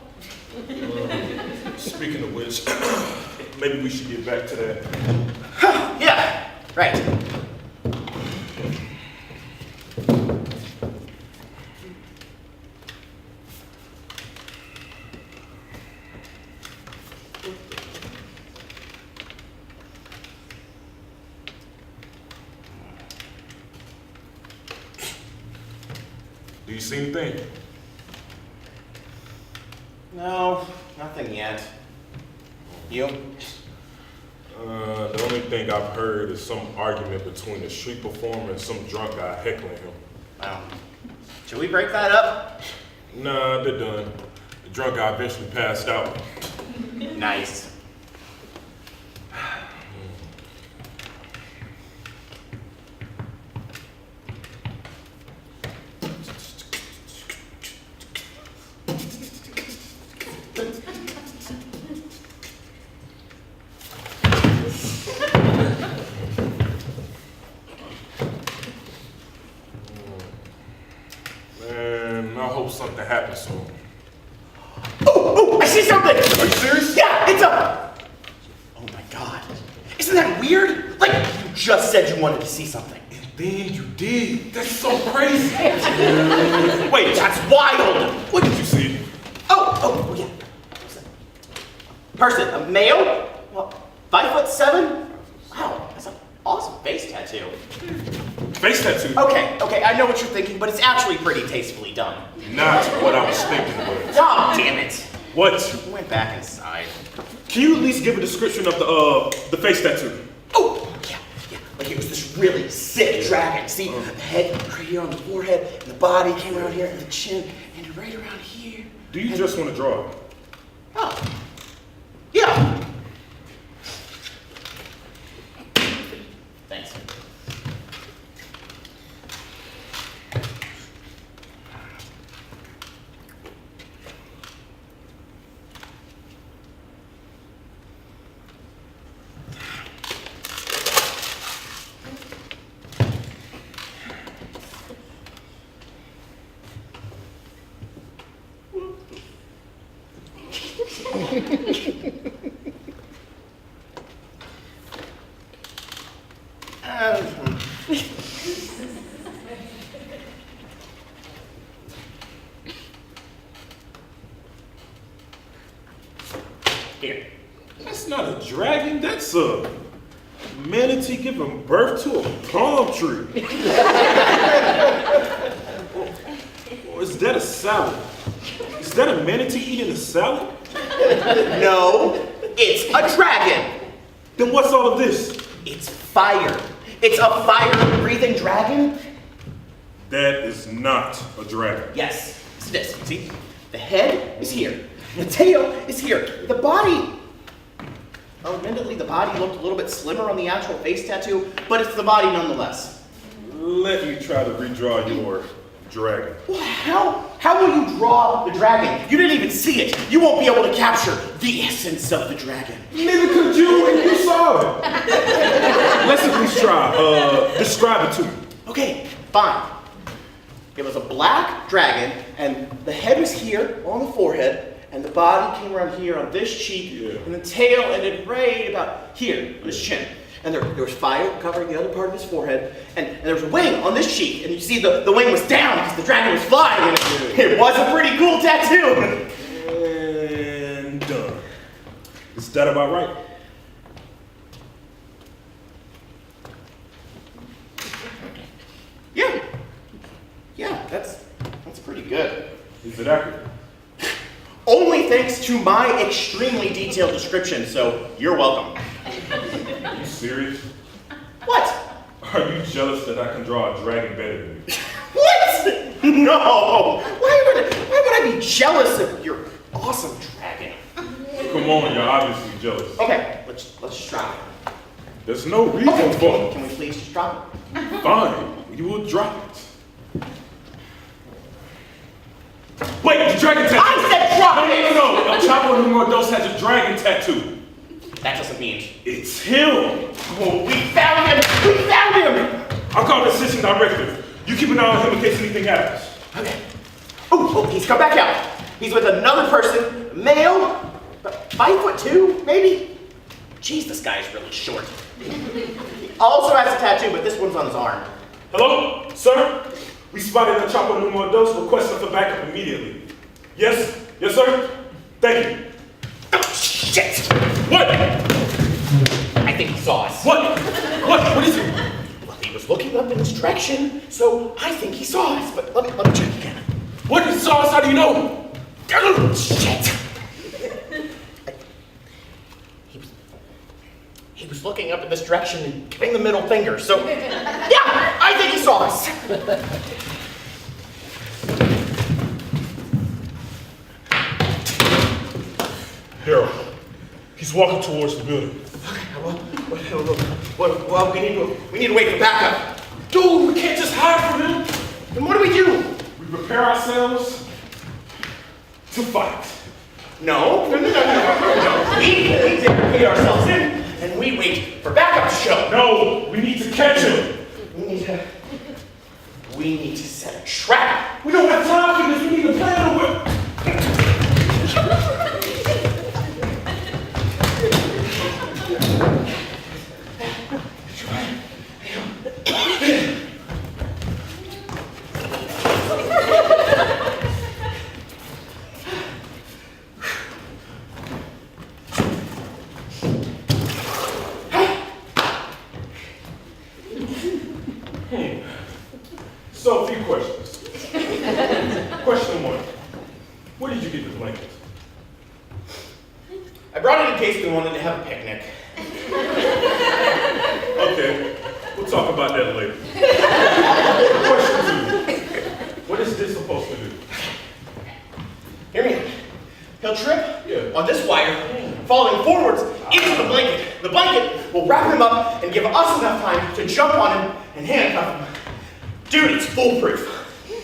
Speaking of which, maybe we should get back to that. Yeah, right. Do you see anything? No, nothing yet. You? The only thing I've heard is some argument between a street performer and some drunk guy heckling him. Wow. Should we break that up? Nah, they're done. The drunk guy eventually passed out. Nice. Man, I hope something happens soon. Oh, I see something! Are you serious? Yeah, it's a... Oh my God. Isn't that weird? Like, you just said you wanted to see something. Then you did. That's so crazy. Wait, that's wild! What did you see? Oh, yeah. Person, a male? Well, 5'7"? Wow, that's an awesome face tattoo. Face tattoo? Okay, I know what you're thinking, but it's actually pretty tastefully done. Not what I was thinking was. Oh, damn it. What? I went back inside. Can you at least give a description of the face tattoo? Oh, yeah. Like it was this really sick dragon. See, the head right here on the forehead, and the body came around here, and the chin, and right around here. Do you just want to draw it? Oh, yeah. Thanks. Here. That's not a dragon. That's a manatee giving birth to a palm tree. Or is that a salad? Is that a manatee eating a salad? No, it's a dragon. Then what's all of this? It's fire. It's a fire-breathing dragon. That is not a dragon. Yes, it's this. See, the head is here. The tail is here. The body. Oh, admittedly, the body looked a little bit slimmer on the actual face tattoo, but it's the body nonetheless. Let me try to redraw your dragon. Well, how will you draw the dragon? You didn't even see it. You won't be able to capture the essence of the dragon. Neither could you, and you saw it. Let's at least try. Describe it to me. Okay, fine. It was a black dragon, and the head was here on the forehead, and the body came around here on this cheek, and the tail ended right about here on his chin. and there was fire covering the other part of his forehead, and there was a wing on this cheek, and you see the wing was down because the dragon was flying, and it was a pretty cool tattoo. And done. Is that about right? Yeah, that's pretty good. Is it accurate? Only thanks to my extremely detailed description, so you're welcome. Are you serious? What? Are you jealous that I can draw a dragon better than you? What? No! Why would I be jealous of your awesome dragon? Come on, you're obviously jealous. Okay, let's just drop it. There's no reason for it. Can we please just drop it? Fine, you will drop it. Wait, the dragon tattoo! I said drop it! No. El Chapo Numero Dos has a dragon tattoo. That doesn't mean It's him! Oh, we found him! We found him! I'll call the assistant director. You keep an eye on him in case anything happens. Okay. Oh, he's come back out. He's with another person, male, 5'2", maybe? Jeez, this guy is really short. He also has a tattoo, but this one's on his arm. Hello, sir? We spotted El Chapo Numero Dos requesting for backup immediately. Yes? Yes, sir? Thank you. Oh, shit! What? I think he saw us. What? What is it? Well, he was looking up in this direction, so I think he saw us, but let me check again. What is sauce? How do you know? Oh, shit! He was looking up in this direction and giving the middle finger, so yeah, I think he saw us. Harold, he's walking towards the building. Okay, well, we need to wait for backup. Dude, we can't just hide from him. Then what do? We prepare ourselves to fight. No. We barricade ourselves in, and we wait for backup to show. No, we need to catch him. We need to set a trap. We don't have time for this. We need a plan of it. So, a few questions. Question one. Where did you get the blanket? I brought it in case we wanted to have a picnic. Okay, we'll talk about that later. Question two. What is this supposed to do? Hear me out. He'll trip Yeah. on this wire, falling forwards into the blanket. The blanket will wrap him up and give us enough time to jump on him and handcuff him. Dude, it's foolproof.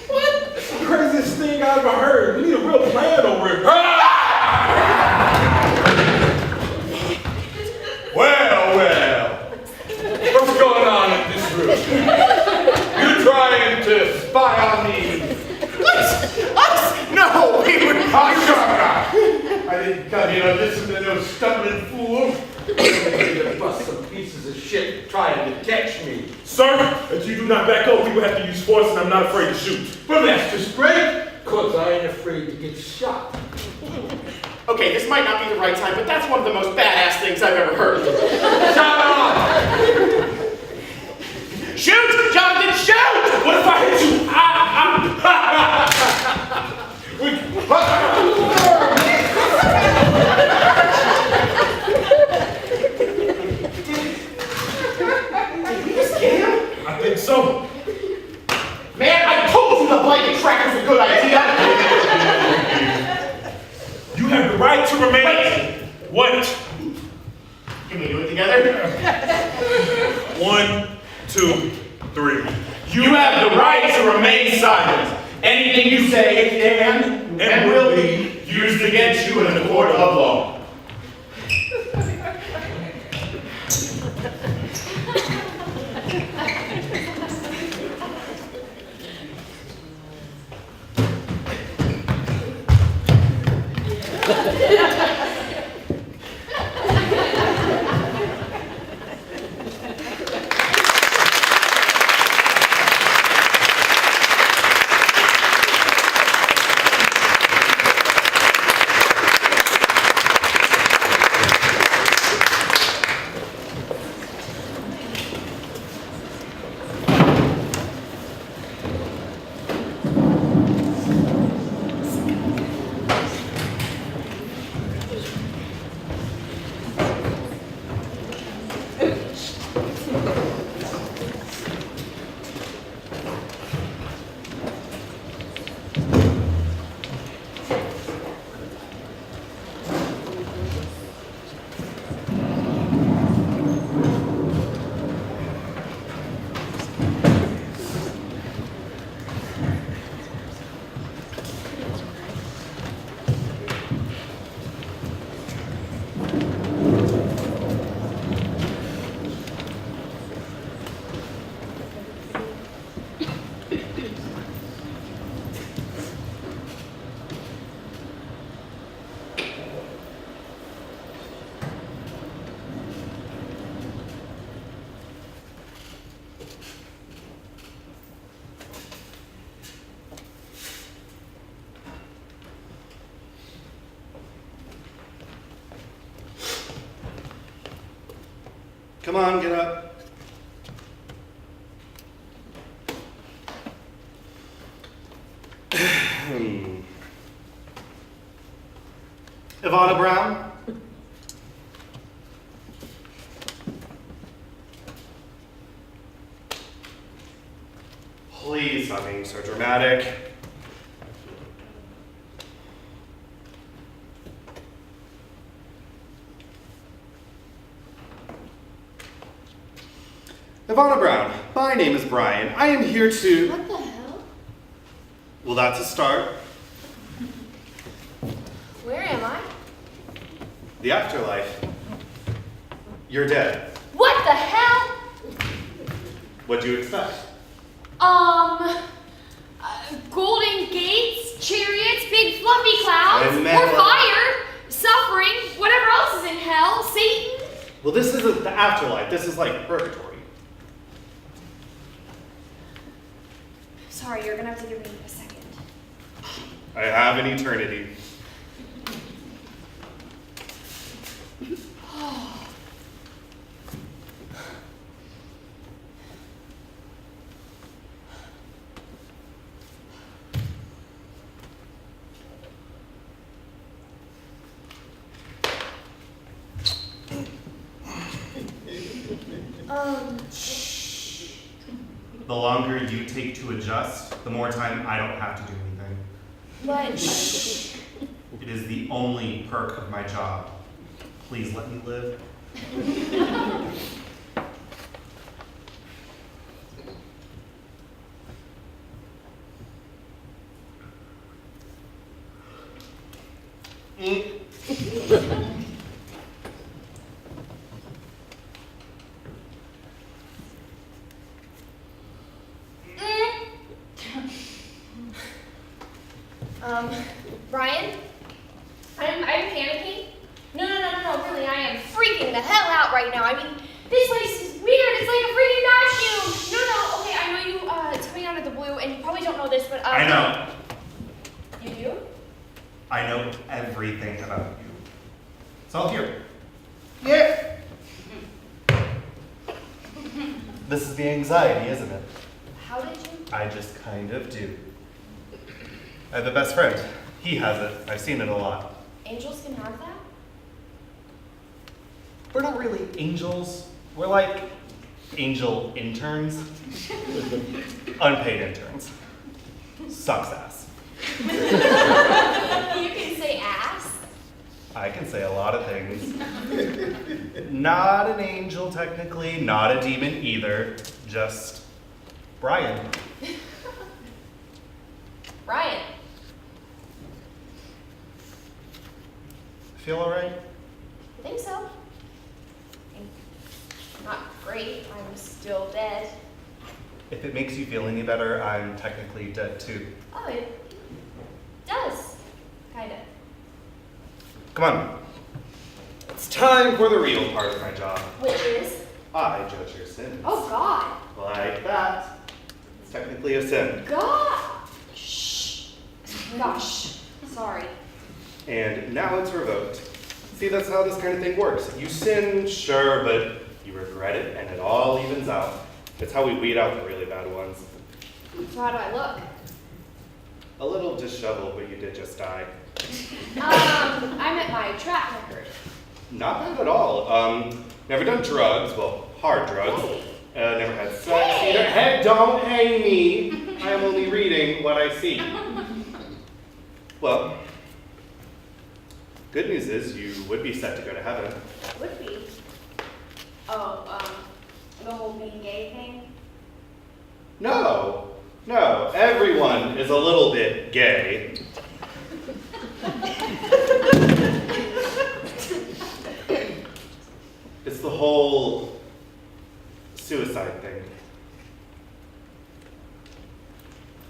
What? That's the craziest thing I ever heard. We need a real plan over it. Well. What's going on in this room? You trying to spy on me? What? Us? No, we would Oh, shut up! I didn't come here to listen to those stumbling fools. They to bust some pieces of shit trying to catch me. Sir, if you do not back up, we will have to use force, and I'm not afraid to shoot. Well, that's just great, because I ain't afraid to get shot. Okay, this might not be the right time, but that's one of the most badass things I've ever heard. Shut up! Shoot, Jonathan, shoot! What if I hit you? I think so. Man, I told you the blanket tracker's a good idea. You have the right to remain. Wait. What? Can we do it together? 1, 2, 3. You have the right to remain silent. Anything you say can and will be used against you in a court of law. Come on, get up. Ivana Brown? Please stop being so dramatic. Ivana Brown, my name is Brian. I am here to... What the hell? Well, that's a start. Where am I? The afterlife. You're dead. What the hell? What do you expect? Golden gates, chariots, big fluffy clouds, And or fire, suffering, whatever else is in hell, Satan. Well, this isn't the afterlife. This is like purgatory. Sorry, you're gonna have to give me a second. I have an eternity. The longer you take to adjust, the more time I don't have to do anything. But It is the only perk of my job. Please let me live. Brian, I'm panicking. No, really, I am freaking the hell out right now. I mean, this place is weird. It's like a freaking vacuum. No, okay, I know you, it's coming out of the blue, and you probably don't know this, but, I know. You do? I know everything about you. It's all here. Yeah. This is the anxiety, isn't it? How did you? I just kind of do. I have a best friend. He has it. I've seen it a lot. Angels can have that? We're not really angels. We're like angel interns. Unpaid interns. Sucks ass. You can say ass. I can say a lot of things. Not an angel technically, not a demon either. Just Brian. Brian. Feel alright? I think so. Not great. I'm still dead. If it makes you feel any better, I'm technically dead too. Oh, it does. Kinda. Come on. It's time for the real part of my job. Which is? I judge your sins. Oh, God. Like that. It's technically a sin. God. Shh. Gosh. Sorry. And now it's revoked. See, that's how this kind of thing works. You sin, sure, but you regret it, and it all evens out. It's how we weed out the really bad ones. So how do I look? A little disheveled, but you did just die. I meant my track record. Not bad at all. Never done drugs, well, hard drugs. Hey. Never had sex Hey. either. Hey, don't hang me. I am only reading what I see. Well, good news is you would be set to go to heaven. Would be. Oh, the whole being gay thing? No, everyone is a little bit gay. It's the whole suicide thing.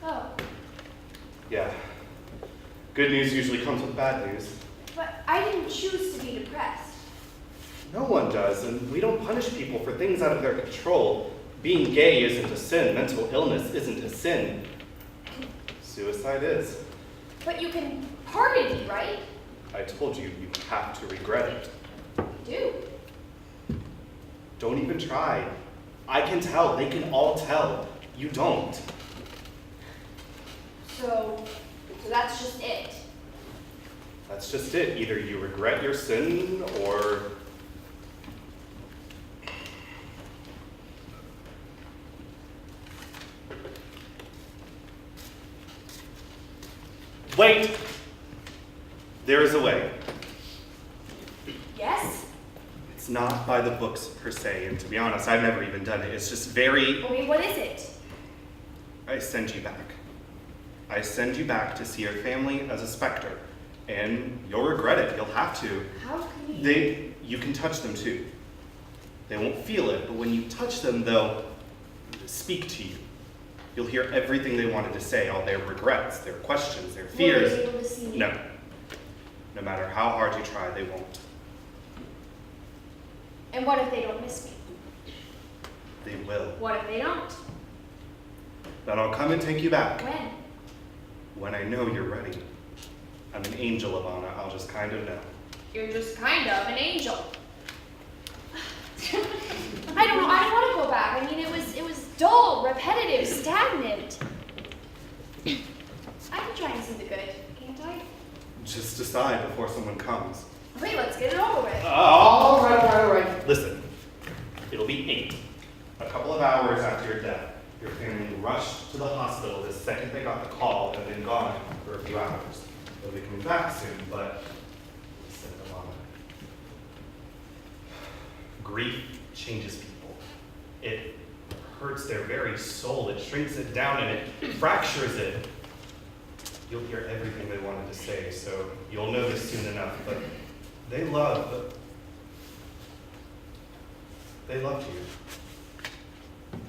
Oh. Yeah. Good news usually comes with bad news. But I didn't choose to be depressed. No one does, and we don't punish people for things out of their control. Being gay isn't a sin. Mental illness isn't a sin. Suicide is. But you can pardon me, right? I told you, you have to regret it. You do. Don't even try. I can tell, they can all tell. You don't. So that's just it. That's just it. Either you regret your sin or... Wait! There is a way. Yes? It's not by the books per se, and to be honest, I've never even done it. It's just very... Okay, what is it? I send you back. I send you back to see your family as a specter, and you'll regret it. You'll have to. How can you? You can touch them too. They won't feel it, but when you touch them, they'll speak to you. You'll hear everything they wanted to say, all their regrets, their questions, their fears. Will they be able to see me? No. No matter how hard you try, they won't. And what if they don't miss me? They will. What if they don't? Then I'll come and take you back. When? When I know you're ready. I'm an angel, Ivana. I'll just kind of know. You're just kind of an angel. I don't know. I don't want to go back. I mean, it was dull, repetitive, stagnant. I can try and see the good, can't I? Just decide before someone comes. Wait, let's get it over with. All right. Listen, it'll be 8. A couple of hours after your death, your family rushed to the hospital the second they got the call and have been gone for a few hours. They'll be coming back soon, but listen, Ivana. Grief changes people. It hurts their very soul. It shrinks it down and it fractures it. You'll hear everything they wanted to say, so you'll know this soon enough, but they loved you.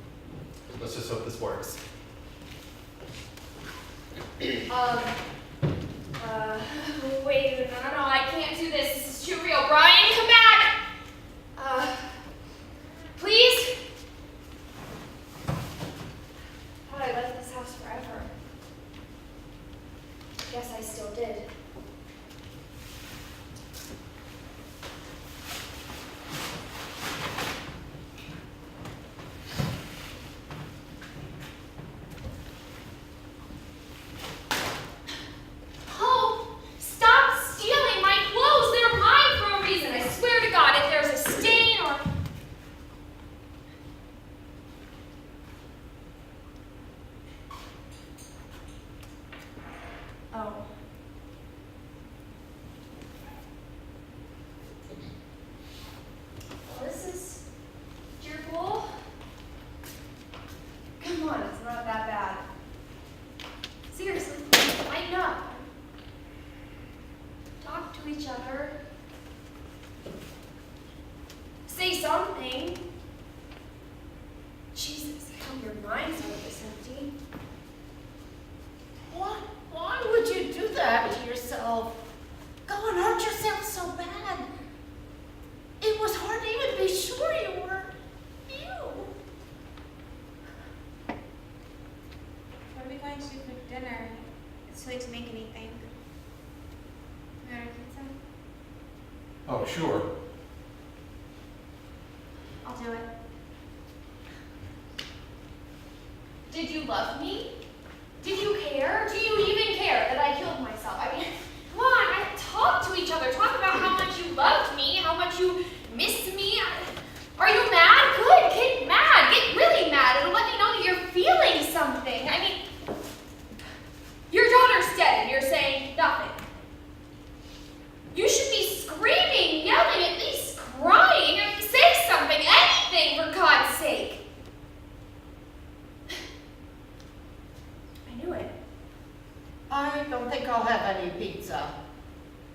Let's just hope this works. Wait, no, I can't do this. This is too real. Brian, come back! Please? Thought I left this house forever. Guess I still did. Oh, stop stealing my clothes. They're mine for a reason. I swear to God, if there's a stain or... Oh. Well, this is your pool. Come on, it's not that bad. Seriously, lighten up. Talk to each other. Say something. Jesus, I hope your mind's not this empty. Why would you do that to yourself? Go and hurt yourself so bad. It was hard to even be sure you were you. What are we going to do for dinner? It's too late to make anything. You want a pizza? Oh, sure. I'll do it. Did you love me? Did you care? Do you even care that I killed myself? I mean, come on, talk to each other. Talk about how much you loved me, how much you miss me. Are you mad? Good, get mad. Get really mad. It'll let me know that you're feeling something. I mean, your daughter's dead and you're saying nothing. You should be screaming, yelling, at least crying. I mean, say something, anything for God's sake. I knew it. I don't think I'll have any pizza.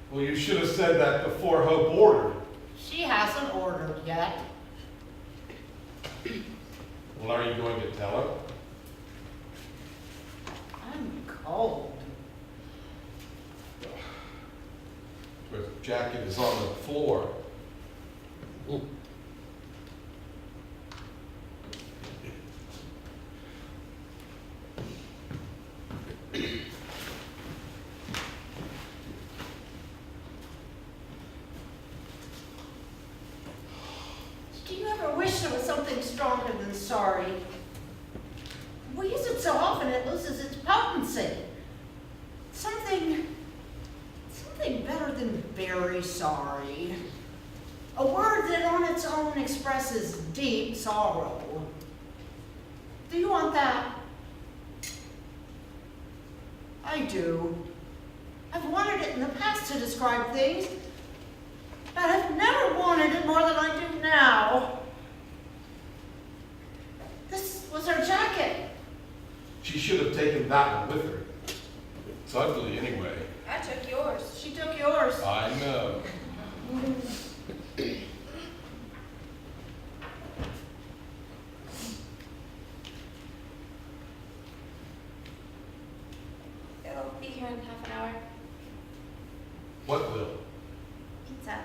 Well, you should have said that before Hope ordered. She hasn't ordered yet. Well, are you going to tell her? I'm cold. Her jacket is on the floor. Do you ever wish very sorry. A word that on its own expresses deep sorrow. Do you want that? I do. I've wanted it in the past to describe things, but I've never wanted it more than I do now. This was her jacket. She should have taken that one with her. It's ugly anyway. I took yours. She took yours. I know. It'll be here in half an hour. What will? Pizza.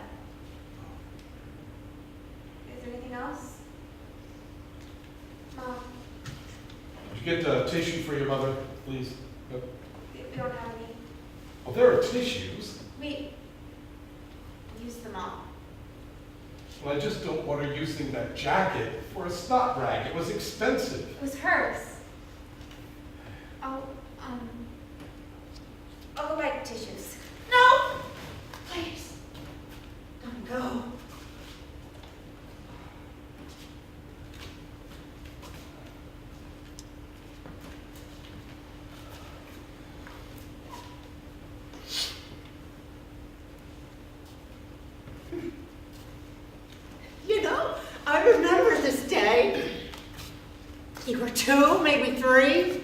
Is there anything else? Mom, Would you get a tissue for your mother, please? we don't have any. Oh, there are tissues. We use them all. Well, I just don't want her using that jacket for a snot rag. It was expensive. It was hers. I'll go buy tissues. No! Please. Don't go. You know, I remember this day. You were 2, maybe 3.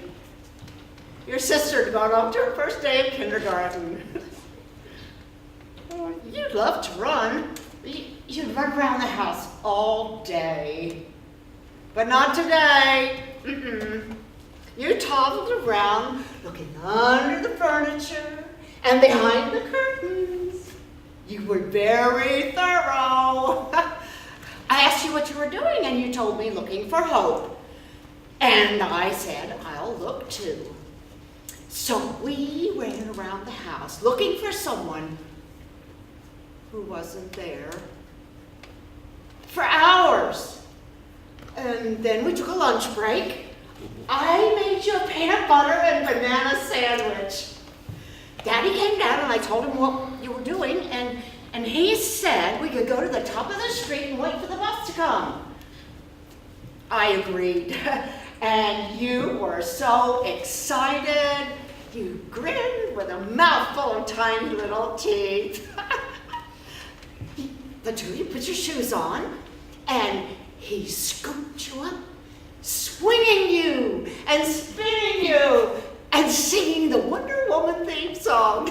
Your sister had gone off to her first day of kindergarten. Oh, you loved to run. You'd run around the house all day. But not today. Mm-mm. You toddled around, looking under the furniture and behind the curtains. You were very thorough. I asked you what you were doing, and you told me looking for hope. And I said, I'll look too. So we ran around the house looking for someone who wasn't there for hours. And then we took a lunch break. I made you a peanut butter and banana sandwich. Daddy came down and I told him what you were doing, and he said we could go to the top of the street and wait for the bus to come. I agreed. And you were so excited. You grinned with a mouthful of tiny little teeth. The two of you put your shoes on, and he scooped you up, swinging you and spinning you and singing the Wonder Woman theme song.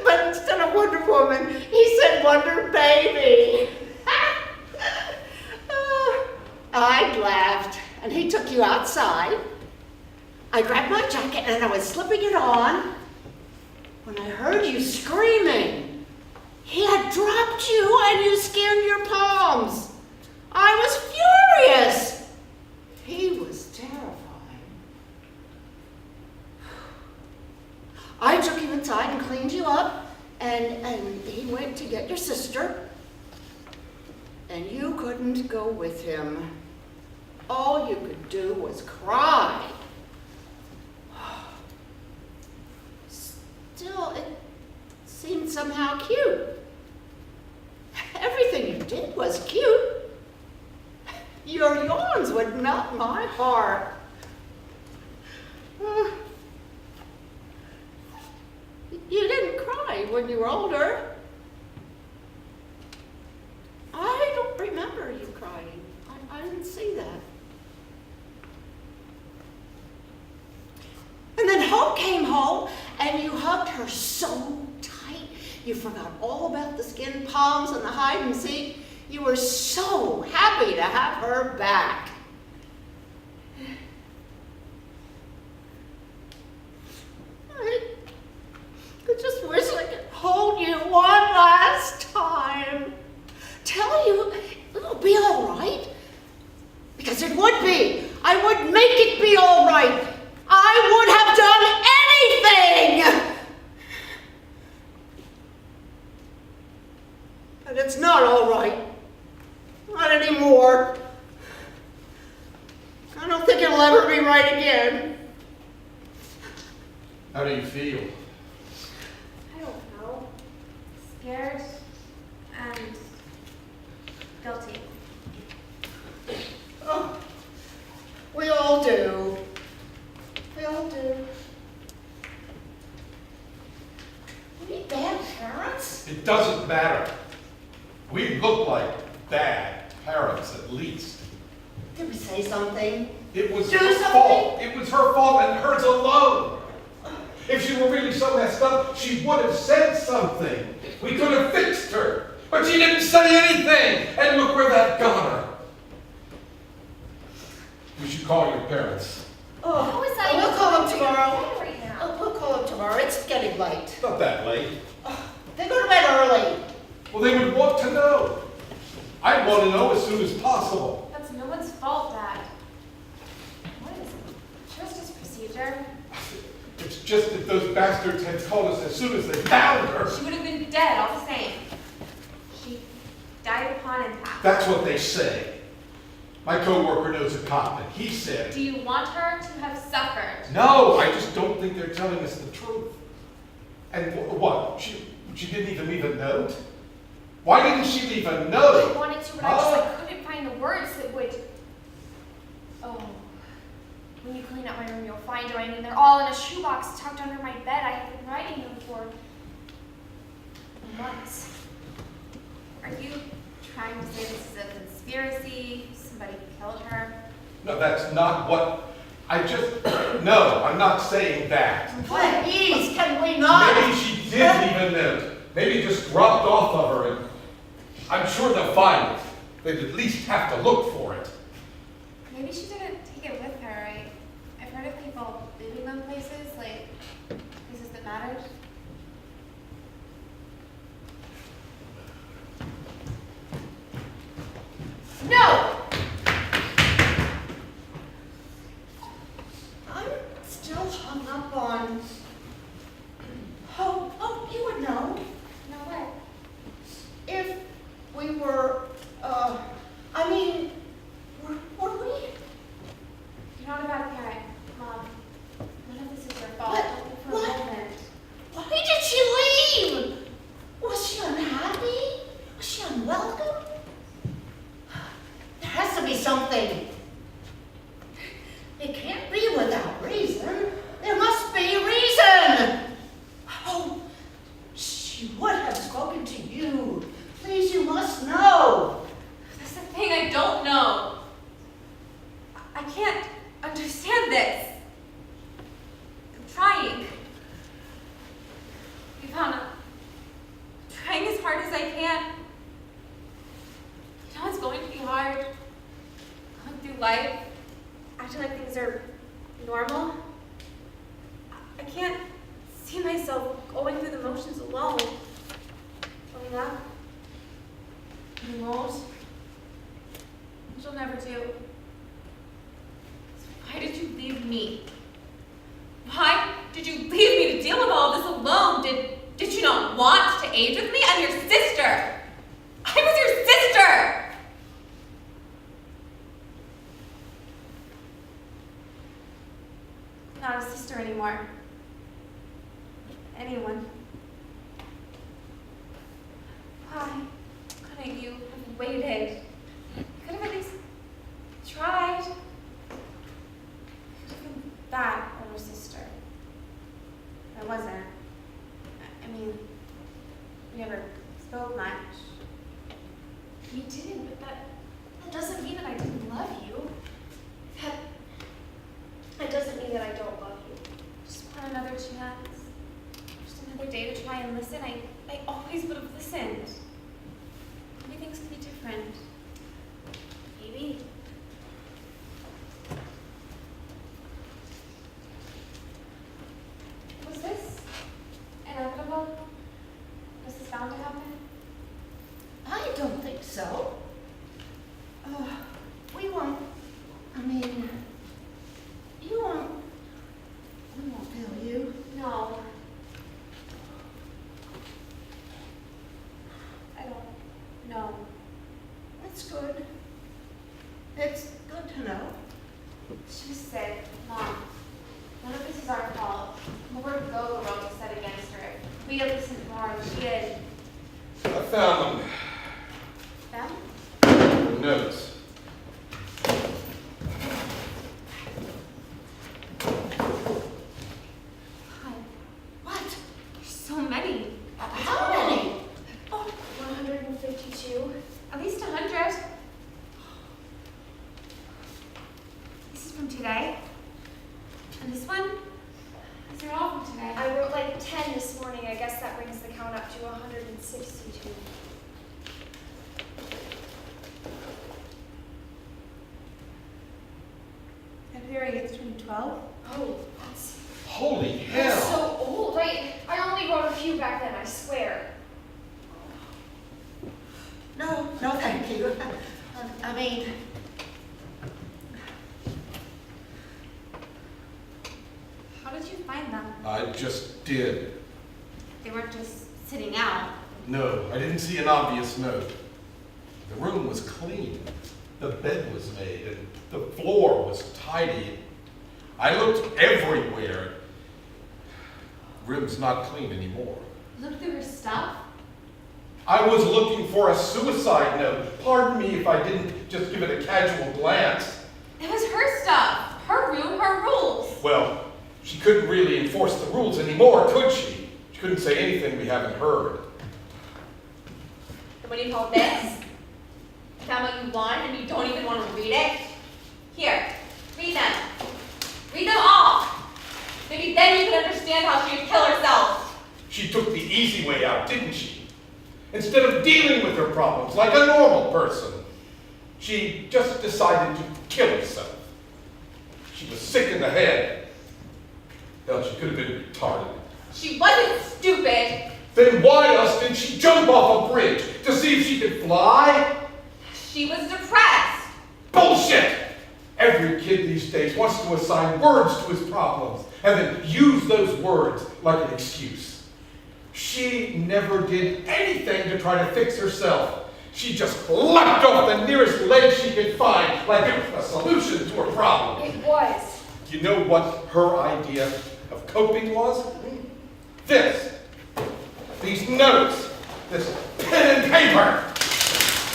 But instead of Wonder Woman, he said Wonder Baby. I laughed, and he took you outside. I grabbed my jacket and I was slipping it on when I heard you screaming. He had dropped you and you skinned your palms. I was furious. He was terrified. I took you inside and cleaned you up, and he went to get your sister, and you couldn't go with him. All you could do was cry. Still, it seemed somehow cute. Everything you did was cute. Your yawns would melt my heart. You didn't cry when you were older. I don't remember you crying. I didn't see that. And then Hope came home, and you hugged her so tight, you forgot all about the skinned palms and the hide and seek. You were so happy to have her back. I just wish I could hold you one last time. Tell you it'll be all right. Because it would be. I would make it be all right. I would have done anything. But it's not all right. Not anymore. I don't think it'll ever be right again. How do you feel? I don't know. This scared and guilty. Oh, we all do. We all do. We bad parents? It doesn't matter. We look like bad parents, at least. Did we say something? It was Do her something? fault. It was her fault and hers alone. If she were really so messed up, she would have said something. We could have fixed her. But she didn't say anything. And look where that got her. You should call your parents. Oh, How is that we'll even call them coming to your tomorrow. head right now? Oh, we'll call them tomorrow. It's getting late. It's not that late. They go to bed early. Well, they would want to know. I'd want to know as soon as possible. That's no one's fault, Dad. What is it? Justice procedure? It's just that those bastards had told us as soon as they found her. She would have been dead all the same. She died upon impact. That's what they say. My coworker knows a cop, and he said, Do you want her to have suffered? no, I just don't think they're telling us the truth. And what? She didn't even leave a note? Why didn't she leave a I note? wanted to, but I couldn't find the words that would. Oh. When you clean up my room, you'll find them. I mean, they're all in a shoebox tucked under my bed. I have been writing them for months. Are you trying to say this is a conspiracy? Somebody killed her? No, that's not what no, I'm not saying that. Please, can we not? Maybe she did leave a note. Maybe it just dropped off of her, and I'm sure they'll find it. They'd at least have to look for it. Maybe she didn't take it with her. I've heard of people leaving them places, like places that mattered. No! I'm still hung up on. Oh, you would know. No what? If we were, were we? You're not a bad parent, Mom. None of this is your fault. What? Don't think for What? a moment. Why did she leave? Was she unhappy? Was she unwelcome? There has to be something. It can't be without reason. There must be a reason. Oh, she would have spoken to you. Please, you must know. That's the thing, I don't know. I can't understand this. I'm trying. Ivana, trying as hard as I can. You know it's going to be hard. Going through life, acting like things are normal. I can't see myself going through the motions alone. Growing up, getting old, which you'll never do. So why did you leave me? Why did you leave me to deal with all of this alone? Did you not want to age with me? I'm your sister. I was your sister. Not a sister anymore. Anyone. Why couldn't you have waited? You could have at least tried. You could have been that older sister. I wasn't. I mean, we never spoke much. You didn't, but that doesn't mean that I didn't love you. That doesn't mean that I don't love you. Just want another chance. Just another day to try and listen. I always would have listened. Maybe things could be different. Maybe. Was this inevitable? Was this bound to happen? I don't think so. We won't, we won't fail you. No. I don't know. And this one? These are all from today. I wrote like 10 this morning. I guess that brings the count up to 162. February 8th, 2012? Oh, that's Holy hell! so old. I only wrote a few back then, I swear. No, thank you. I mean, How did you find them? I just did. They weren't just sitting out. No, I didn't see an obvious note. The room was clean. The bed was made, and the floor was tidy. I looked everywhere. Room's not clean anymore. Look through her stuff. I was looking for a suicide note. Pardon me if I didn't just give it a casual glance. It was her stuff. Her room, her rules. Well, she couldn't really enforce the rules anymore, could she? She couldn't say anything we haven't heard. And what do you call this? You found what you want and you don't even want to read it? Here, read them. Read them all. Maybe then you can understand how she would kill herself. She took the easy way out, didn't she? Instead of dealing with her problems like a normal person, she just decided to kill herself. She was sick in the head. Hell, she could have been retarded. She wasn't stupid. Then why else did she jump off a bridge? To see if she could fly? She was depressed. Bullshit! Every kid these days wants to assign words to his problems and then use those words like an excuse. She never did anything to try to fix herself. She just leapt off the nearest ledge she could find like it was a solution to her problem. It was. You know what her idea of coping was? This. These notes. This pen and paper.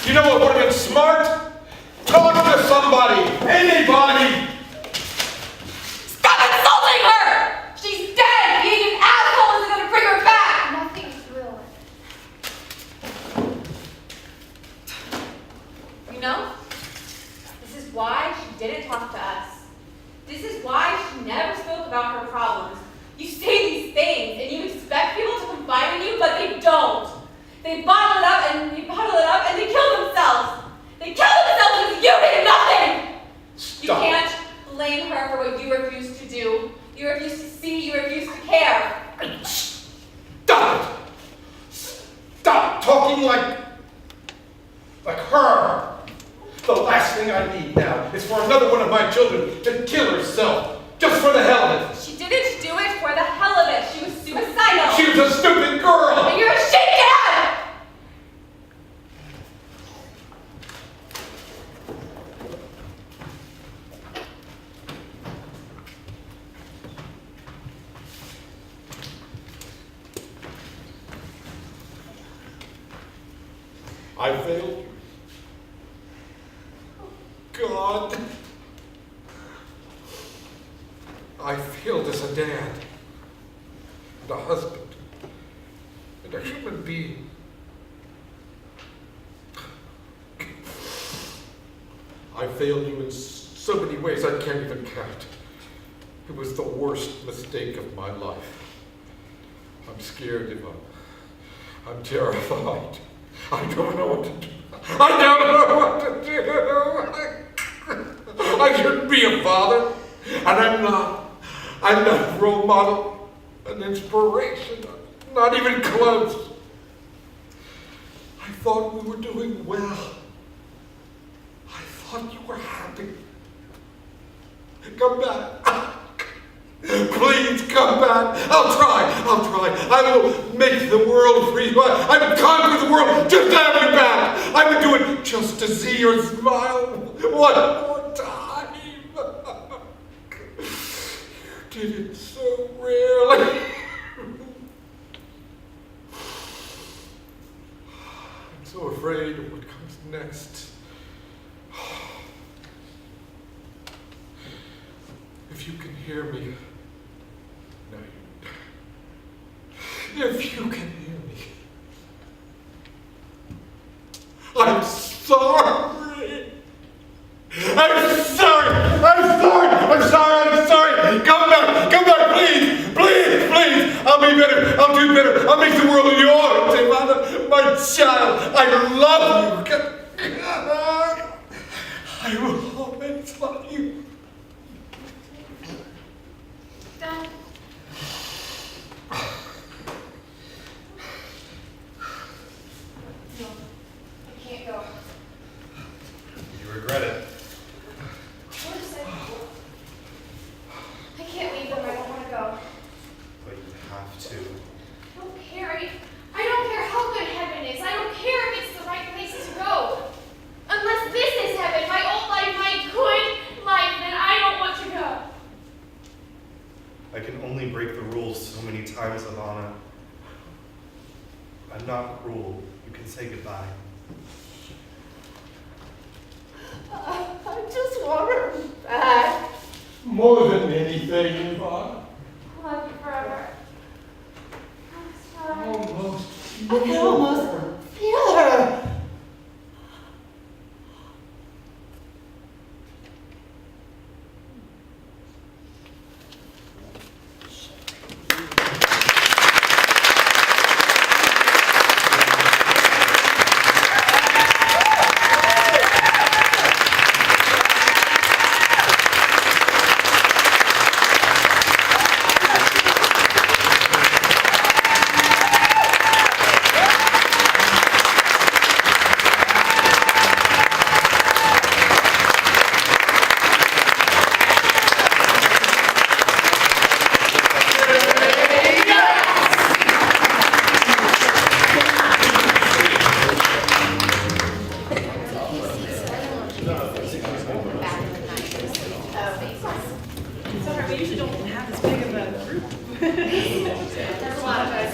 You know what would have been smart? Talk to somebody. Anybody. Stop insulting her! She's dead! Being an asshole isn't going to bring her back! Nothing will. You know, this is why she didn't talk to us. This is why she never spoke about her problems. You say these things and you expect people to confide in you, but they don't. They bottle it up and they kill themselves. They kill themselves because you did nothing! Stop. You can't blame her for what you refuse to do. You refuse to see, you refuse to care. Stop it! Stop talking like her. The last thing I need now is for another one of my children to kill herself, just for the hell of it. She didn't do it for the hell of it. She was suicidal. She was a stupid girl. And you're ashamed to have! I failed you. God. I failed as a dad, and a husband, and a human being. I failed you in so many ways I can't even count. It was the worst mistake of my life. I'm scared, Yvonne. I'm terrified. I don't know what to do. I don't know what to do. I shouldn't be a father, and I'm not. I'm not a role model, an inspiration, not even close. I thought we were doing well. I thought you were happy. Come back. Please come back. I'll try. I will make the world for you. I would conquer the world just to have you back. I would do it just to see your smile one more time. You did it so rarely. I'm so afraid of what comes next. If you can hear me, no, if you can hear me, I'm sorry. I'm sorry. Come back. I love you. I will always love you. Dad. No, I can't go. You regret it. Of course I can't leave them. I don't want to go. But you have to. I don't care. I don't care how good heaven is. I don't care if it's the right place to go. Unless this is heaven, my old life, my good life, then I don't want to go. I can only break the rules so many times, Ivana. I'm not cruel. You can say goodbye. I just want her back. More than anything, Yvonne. Love you forever. I'm sorry. Almost. I can almost feel her. Sorry, we usually don't have this big of a group. There's a lot of us.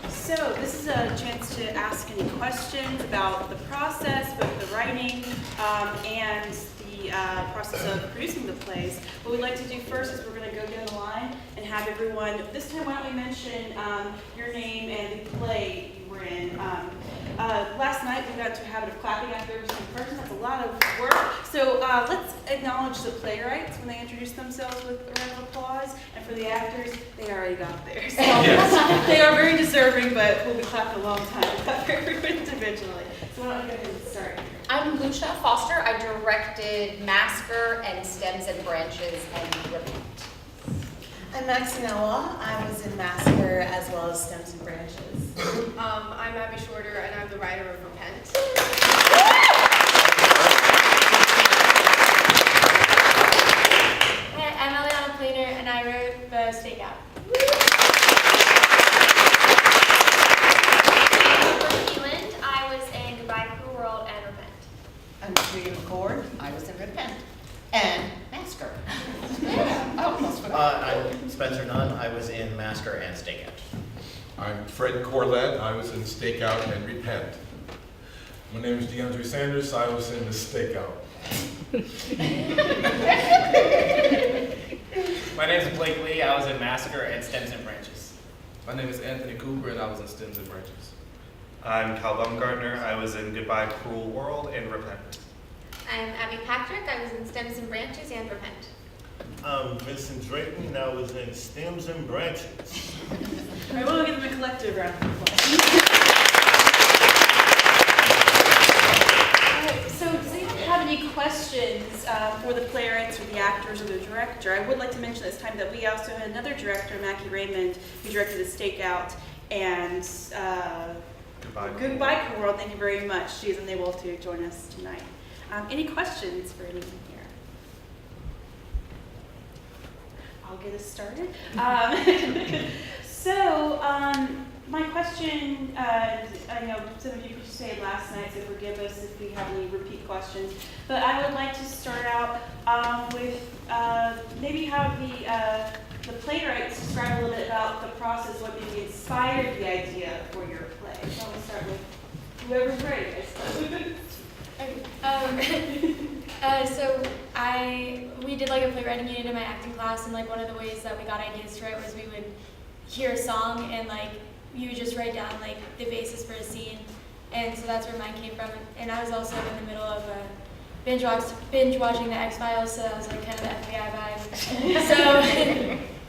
So this is a chance to ask any questions about the process, both the writing and the process of producing the plays. What we'd like to do first is we're going to go down the line and have everyone, this time why don't we mention your name and the play you were in. Last night we got to a habit of clapping after every single person. That's a lot of work. So let's acknowledge the playwrights when they introduce themselves with a round of applause. And for the actors, they already got theirs. So they are very deserving, but we'll be clapping a long time to clap for everyone individually. So why don't you go ahead and start? I'm Lucia Foster. I directed Masker and Stems and Branches and Repent. I'm Maxinella. I was in Masker as well as Stems and Branches. I'm Abby Shorter, and I'm the writer of Repent. Hi, I'm Eliana Planer, and I wrote the Stakeout. I'm Keeland. I was in Goodbye Cruel World and Repent. I'm Julia McCord. I was in Repent. And Masker. I almost forgot. I'm Spencer Nunn. I was in Masker and Stakeout. I'm Fred Corlett. I was in Stakeout and Repent. My name is DeAndre Sanders. I was in the Stakeout. My name is Blake Lee. I was in Massacre and Stems and Branches. My name is Anthony Cooper, and I was in Stems and Branches. I'm Cal Baumgartner. I was in Goodbye Cruel World and Repent. I'm Abby Patrick. I was in Stems and Branches and Repent. I'm Vincent Drayton, and I was in Stems and Branches. All right, we'll give them a collective round of applause. So does anyone have any questions for the playwrights or the actors or the director? I would like to mention this time that we also had another director, Mackie Raymond, who directed The Stakeout and Goodbye Cruel World. Thank you very much. She is unable to join us tonight. Any questions for anyone here? I'll get us started. My question, I know some of you say last night, so forgive us if we have any repeat questions, but I would like to start out with maybe have the playwrights describe a little bit about the process, what maybe inspired the idea for your play. So I'm going to start with whoever's ready, I suppose. We did like a playwriting unit in my acting class, and like one of the ways that we got ideas to write was we would hear a song and like you would just write down like the basis for a scene, and so that's where mine came from. And I was also in the middle of binge watching the X-Files, so that was like kind of the FBI vibe. So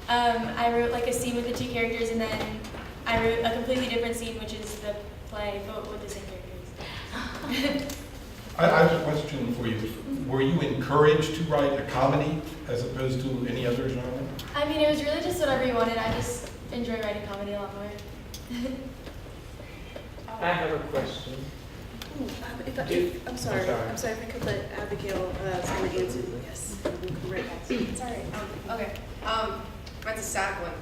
I wrote like a scene with the two characters, and then I wrote a completely different scene, which is the play, but with the same characters. I have a question for you. Were you encouraged to write a comedy as opposed to any other genre? I mean, it was really just whatever you wanted. I just enjoy writing comedy a lot more. I have a question. I'm sorry if I could let Abigail kind of answer. Yes, we'll come right back to you. Sorry. Okay. That's a sad one.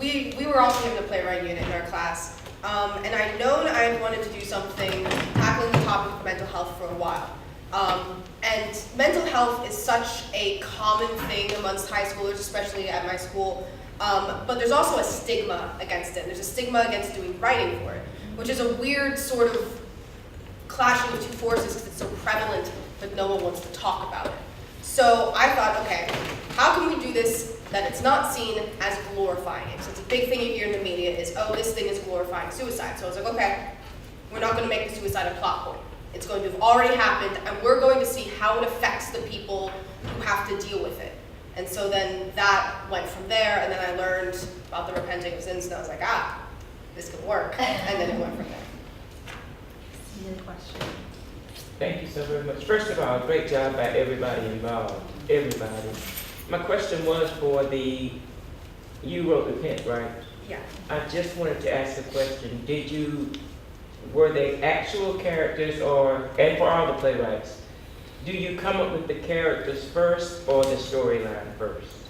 We were also in the playwright unit in our class, and I'd known I had wanted to do something tackling the topic of mental health for a while. And mental health is such a common thing amongst high schoolers, especially at my school. But there's also a stigma against it. There's a stigma against doing writing for it, which is a weird sort of clashing of two forces because it's so prevalent, but no one wants to talk about it. So I thought, okay, how can we do this that it's not seen as glorifying it? So it's a big thing you hear in the media is, oh, this thing is glorifying suicide. So I was like, okay, we're not going to make the suicide a plot point. It's going to have already happened, and we're going to see how it affects the people who have to deal with it. And so then that went from there, and then I learned about the repenting of sins, and I was like, this could work. And then it went from there. Thank you so very much. First of all, great job by everybody involved. Everybody. My question was for you wrote the pen, right? Yeah. I just wanted to ask a question. Were they actual characters and for all the playwrights, do you come up with the characters first or the storyline first?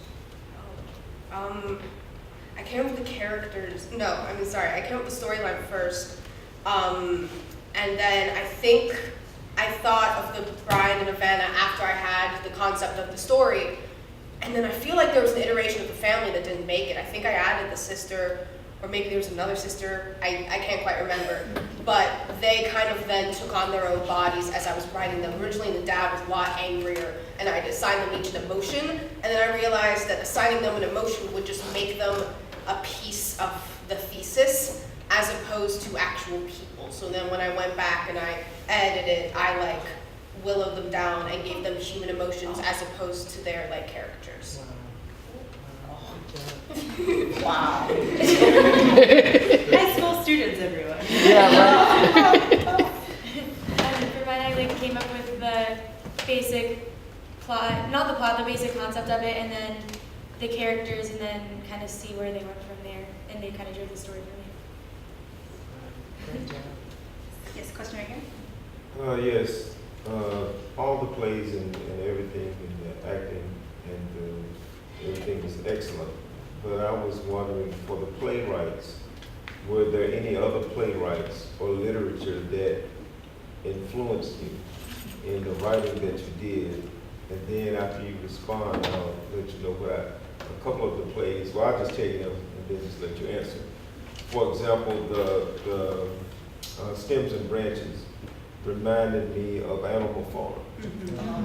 I came up with the characters, I came up with the storyline first. And then I thought of the Brian and Ivana after I had the concept of the story. And then I feel like there was an iteration of the family that didn't make it. I think I added the sister, or maybe there was another sister, I can't quite remember. But they kind of then took on their own bodies as I was writing them. Originally the dad was a lot angrier, and I assigned them each an emotion, and then I realized that assigning them an emotion would just make them a piece of the thesis as opposed to actual people. So then when I went back and I edited it, I willowed them down and gave them human emotions as opposed to their characters. Wow. High school students, everyone. Yeah, right. For mine, I came up with the basic plot, not the plot, the basic concept of it, and then the characters, and then kind of see where they went from there, and they kind of drove the story for me. Yes, question right here. Yes, all the plays and everything, and the acting and everything is excellent. But I was wondering, for the playwrights, were there any other playwrights or literature that influenced you in the writing that you did? And then after you respond, I'll let you know what a couple of the plays, well, I'll just tell you them and then just let you answer. For example, the Stems and Branches reminded me of Animal Farm,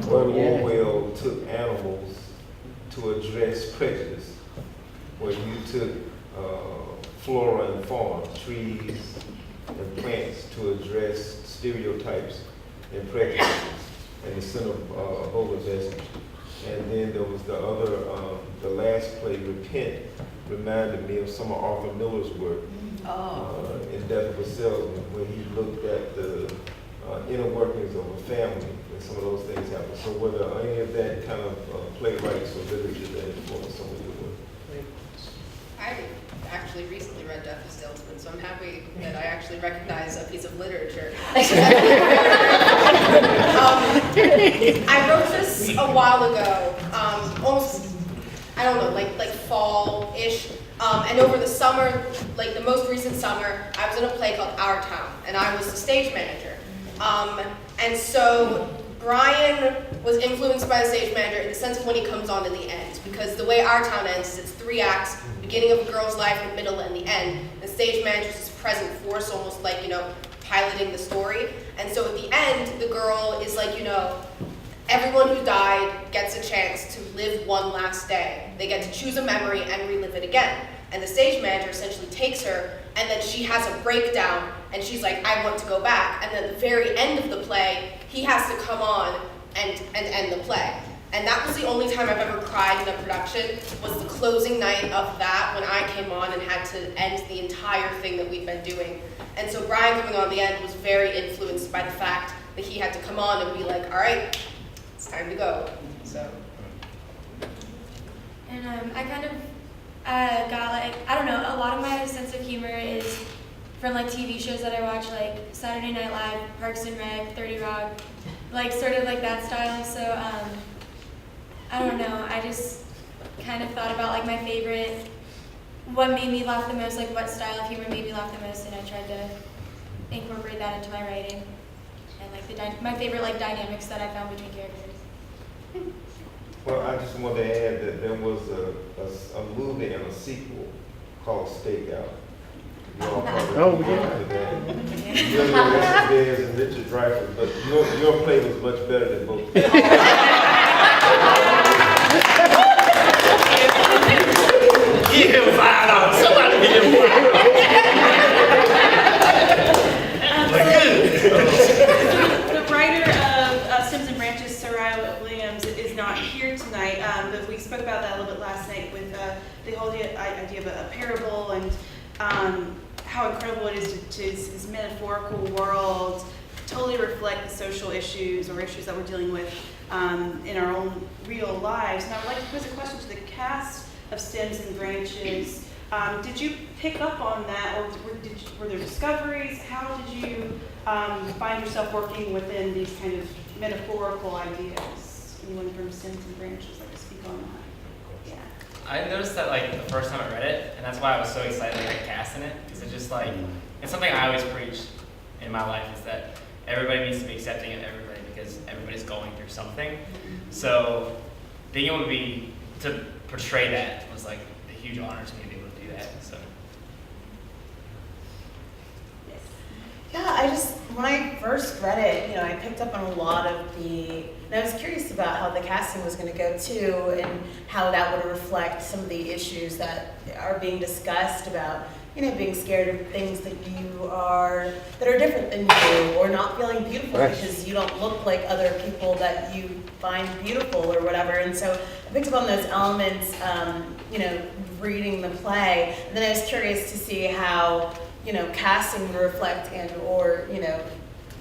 where Orwell took animals to address prejudice, where you took flora and fauna, trees and plants, to address stereotypes and prejudices and the center of over message. And then there was the other, the last play, Repent, reminded me of some of Arthur Miller's work in Death of a Salesman, where he looked at the inner workings of a family, and some of those things happen. So were there any of that kind of playwrights or literature that influenced some of your work? I actually recently read Death of a Salesman, so I'm happy that I actually recognize a piece of literature. I wrote this a while ago, almost, I don't know, like fall-ish. And over the summer, the most recent summer, I was in a play called Our Town, and I was the stage manager. And so Brian was influenced by the stage manager in the sense of when he comes on in the end, because the way Our Town ends is it's 3 acts, beginning of a girl's life, the middle, and the end. The stage manager is this present force, almost like, piloting the story. And so at the end, the girl is like, everyone who died gets a chance to live one last day. They get to choose a memory and relive it again. And the stage manager essentially takes her, and then she has a breakdown, and she's like, I want to go back. And then at the very end of the play, he has to come on and end the play. And that was the only time I've ever cried in a production, was the closing night of that when I came on and had to end the entire thing that we'd been doing. And so Brian coming on the end was very influenced by the fact that he had to come on and be like, all right, it's time to go. So. And I kind of got like, I don't know, a lot of my sense of humor is from like TV shows that I watch, like Saturday Night Live, Parks and Rec, 30 Rock, like sort of like that style. So I don't know, I just kind of thought about like my favorite, what made me laugh the most, like what style of humor made me laugh the most, and I tried to incorporate that into my writing. And like my favorite like dynamics that I found between characters. Well, I just want to add that there was a movie and a sequel called Stakeout. You all probably remember that. Julia Estevez and Richard Dreyfuss, but your play was much better than both. Give him $5. Somebody give him The writer of Stems and Branches, Soraya Williams, is not here tonight, but we spoke about that a little bit last night with the whole idea of a parable and how incredible it is to this metaphorical world totally reflect the social issues or issues that we're dealing with in our own real lives. And I would like to pose a question to the cast of Stems and Branches. Did you pick up on that, or were there discoveries? How did you find yourself working within these kind of metaphorical ideas? Anyone from Stems and Branches like to speak on that? Yeah. I noticed that like the first time I read it, and that's why I was so excited to get cast in it, because it's just like, it's something I always preach in my life, is that everybody needs to be accepting of everybody because everybody's going through something. So being able to portray that was like a huge honor to me to be able to do that. So. Yeah, when I first read it, I picked up on a lot of and I was curious about how the casting was going to go too, and how that would reflect some of the issues that are being discussed about, being scared of things that are different than you, or not feeling beautiful because you don't look like other people that you find beautiful or whatever. And so I picked up on those elements, reading the play, and then I was curious to see how casting would reflect or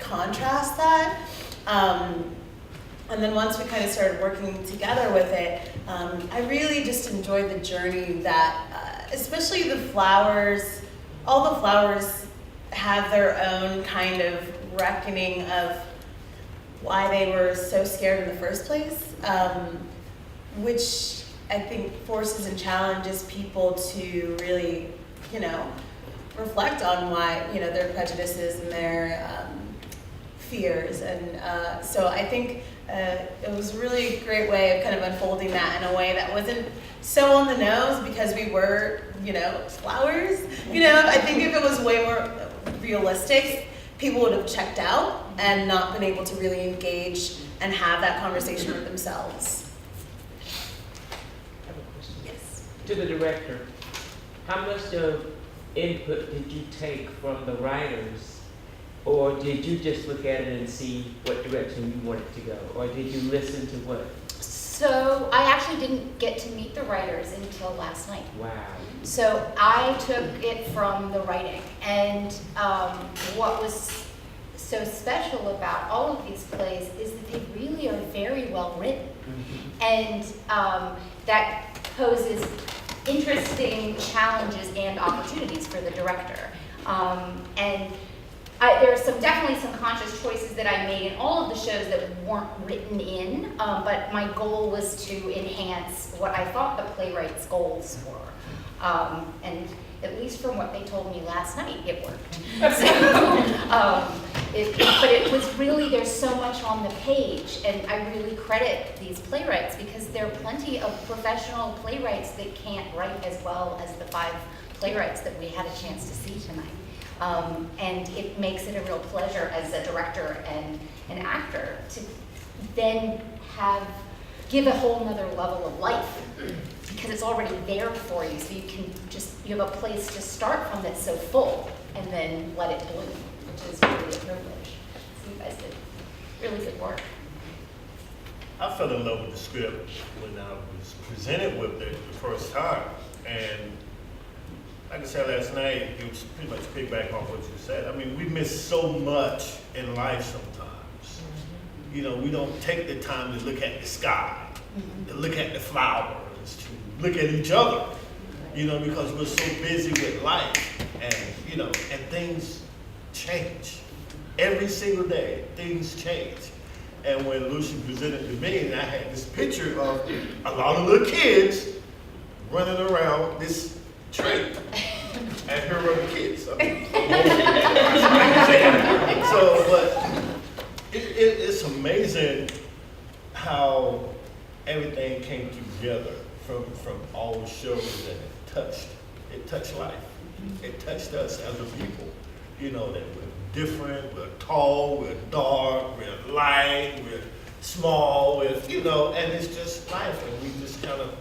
contrast that. And then once we kind of started working together with it, I really just enjoyed the journey that, especially the flowers, all the flowers have their own kind of reckoning of why they were so scared in the first place, which I think forces and challenges people to really, reflect on why, their prejudices and their fears. And so I think it was a really great way of kind of unfolding that in a way that wasn't so on the nose because we were, flowers. I think if it was way more realistic, people would have checked out and not been able to really engage and have that conversation with themselves. I have a question. Yes. To the director, how much of input did you take from the writers, or did you just look at it and see what direction you wanted to go, or did you listen to what? So I actually didn't get to meet the writers until last night. Wow. So I took it from the writing, and what was so special about all of these plays is that they really are very well written, and that poses interesting challenges and opportunities for the director. And there are definitely some conscious choices that I made in all of the shows that weren't written in, but my goal was to enhance what I thought the playwright's goals were. And at least from what they told me last night, it worked. But it was really, there's so much on the page, and I really credit these playwrights because there are plenty of professional playwrights that can't write as well as the 5 playwrights that we had a chance to see tonight. And it makes it a real pleasure as a director and an actor to then give a whole nother level of life because it's already there for you, so you have a place to start from that's so full and then let it bloom, which is really a privilege. So you guys did really good work. I fell in love with the script when I was presented with it the first time. And like I said last night, it was pretty much piggyback on what you said. I mean, we miss so much in life sometimes. You know, we don't take the time to look at the sky, to look at the flowers, to look at each other, you know, because we're so busy with life. And, you know, and things change. Every single day, things change. And when Lucy presented to me, and I had this picture of a lot of little kids running around this tree. And here were the kids. I mean, so, but it's amazing how everything came together from all the shows that it touched life. It touched us as a people. You know, that we're different, we're tall, we're dark, we're light, we're small, you know, and it's just life. And we just kind of,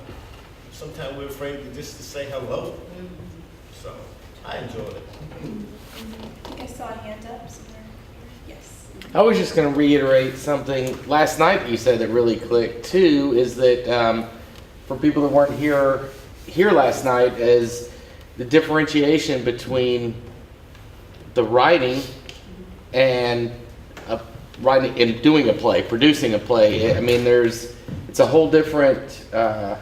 sometimes we're afraid to say hello. So I enjoyed it. I think I saw a hand up somewhere. Yes. I was just going to reiterate something last night you said that really clicked too, is that for people that weren't here last night, is the differentiation between the writing and writing and doing a play, producing a play. I mean, it's a whole different. That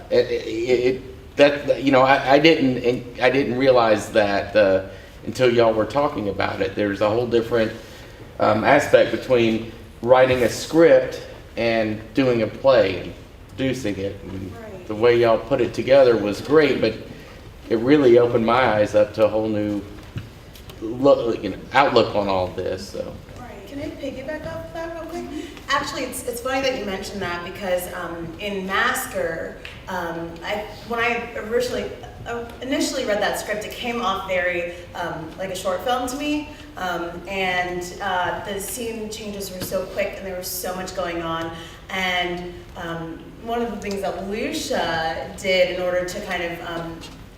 you know, I didn't realize that until y'all were talking about it. There's a whole different aspect between writing a script and doing a play and producing it. And right. The way y'all put it together was great, but it really opened my eyes up to a whole new outlook on all this. So. Can I piggyback off that real quick? Actually, it's funny that you mentioned that because in Masker, when I initially read that script, it came off very like a short film to me, and the scene changes were so quick and there was so much going on. And one of the things that Lucia did in order to kind of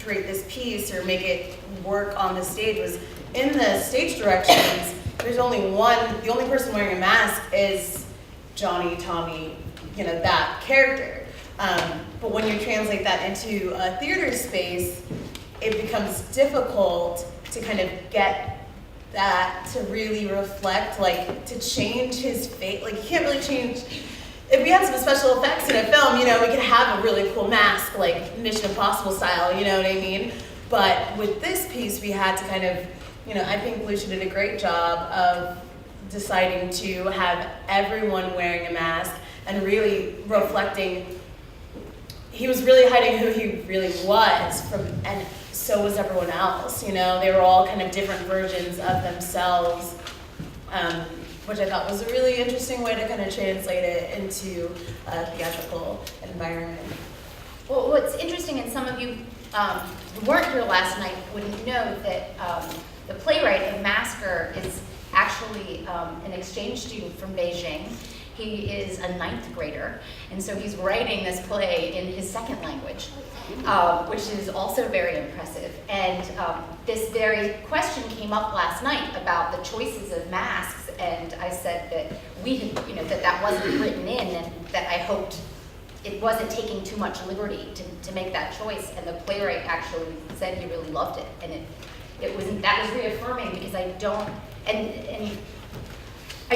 create this piece or make it work on the stage was in the stage directions. There's only one, the only person wearing a mask is Johnny, Tommy, you know, that character. But when you translate that into a theater space, it becomes difficult to kind of get that to really reflect, like to change his face. Like you can't really change, if we had some special effects in a film, you know, we could have a really cool mask, like Mission Impossible style, you know what I mean? But with this piece, we had to kind of, you know, I think Lucia did a great job of deciding to have everyone wearing a mask and really reflecting. He was really hiding who he really was from, and so was everyone else. You know, they were all kind of different versions of themselves, which I thought was a really interesting way to kind of translate it into a theatrical environment. Well, what's interesting, and some of you who weren't here last night wouldn't know that the playwright of Masker is actually an exchange student from Beijing. He is a 9th grader, and so he's writing this play in his second language, which is also very impressive. And this very question came up last night about the choices of masks, and I said that we had, you know, that wasn't written in, and that I hoped it wasn't taking too much liberty to make that choice. And the playwright actually said he really loved it, and that was reaffirming, because I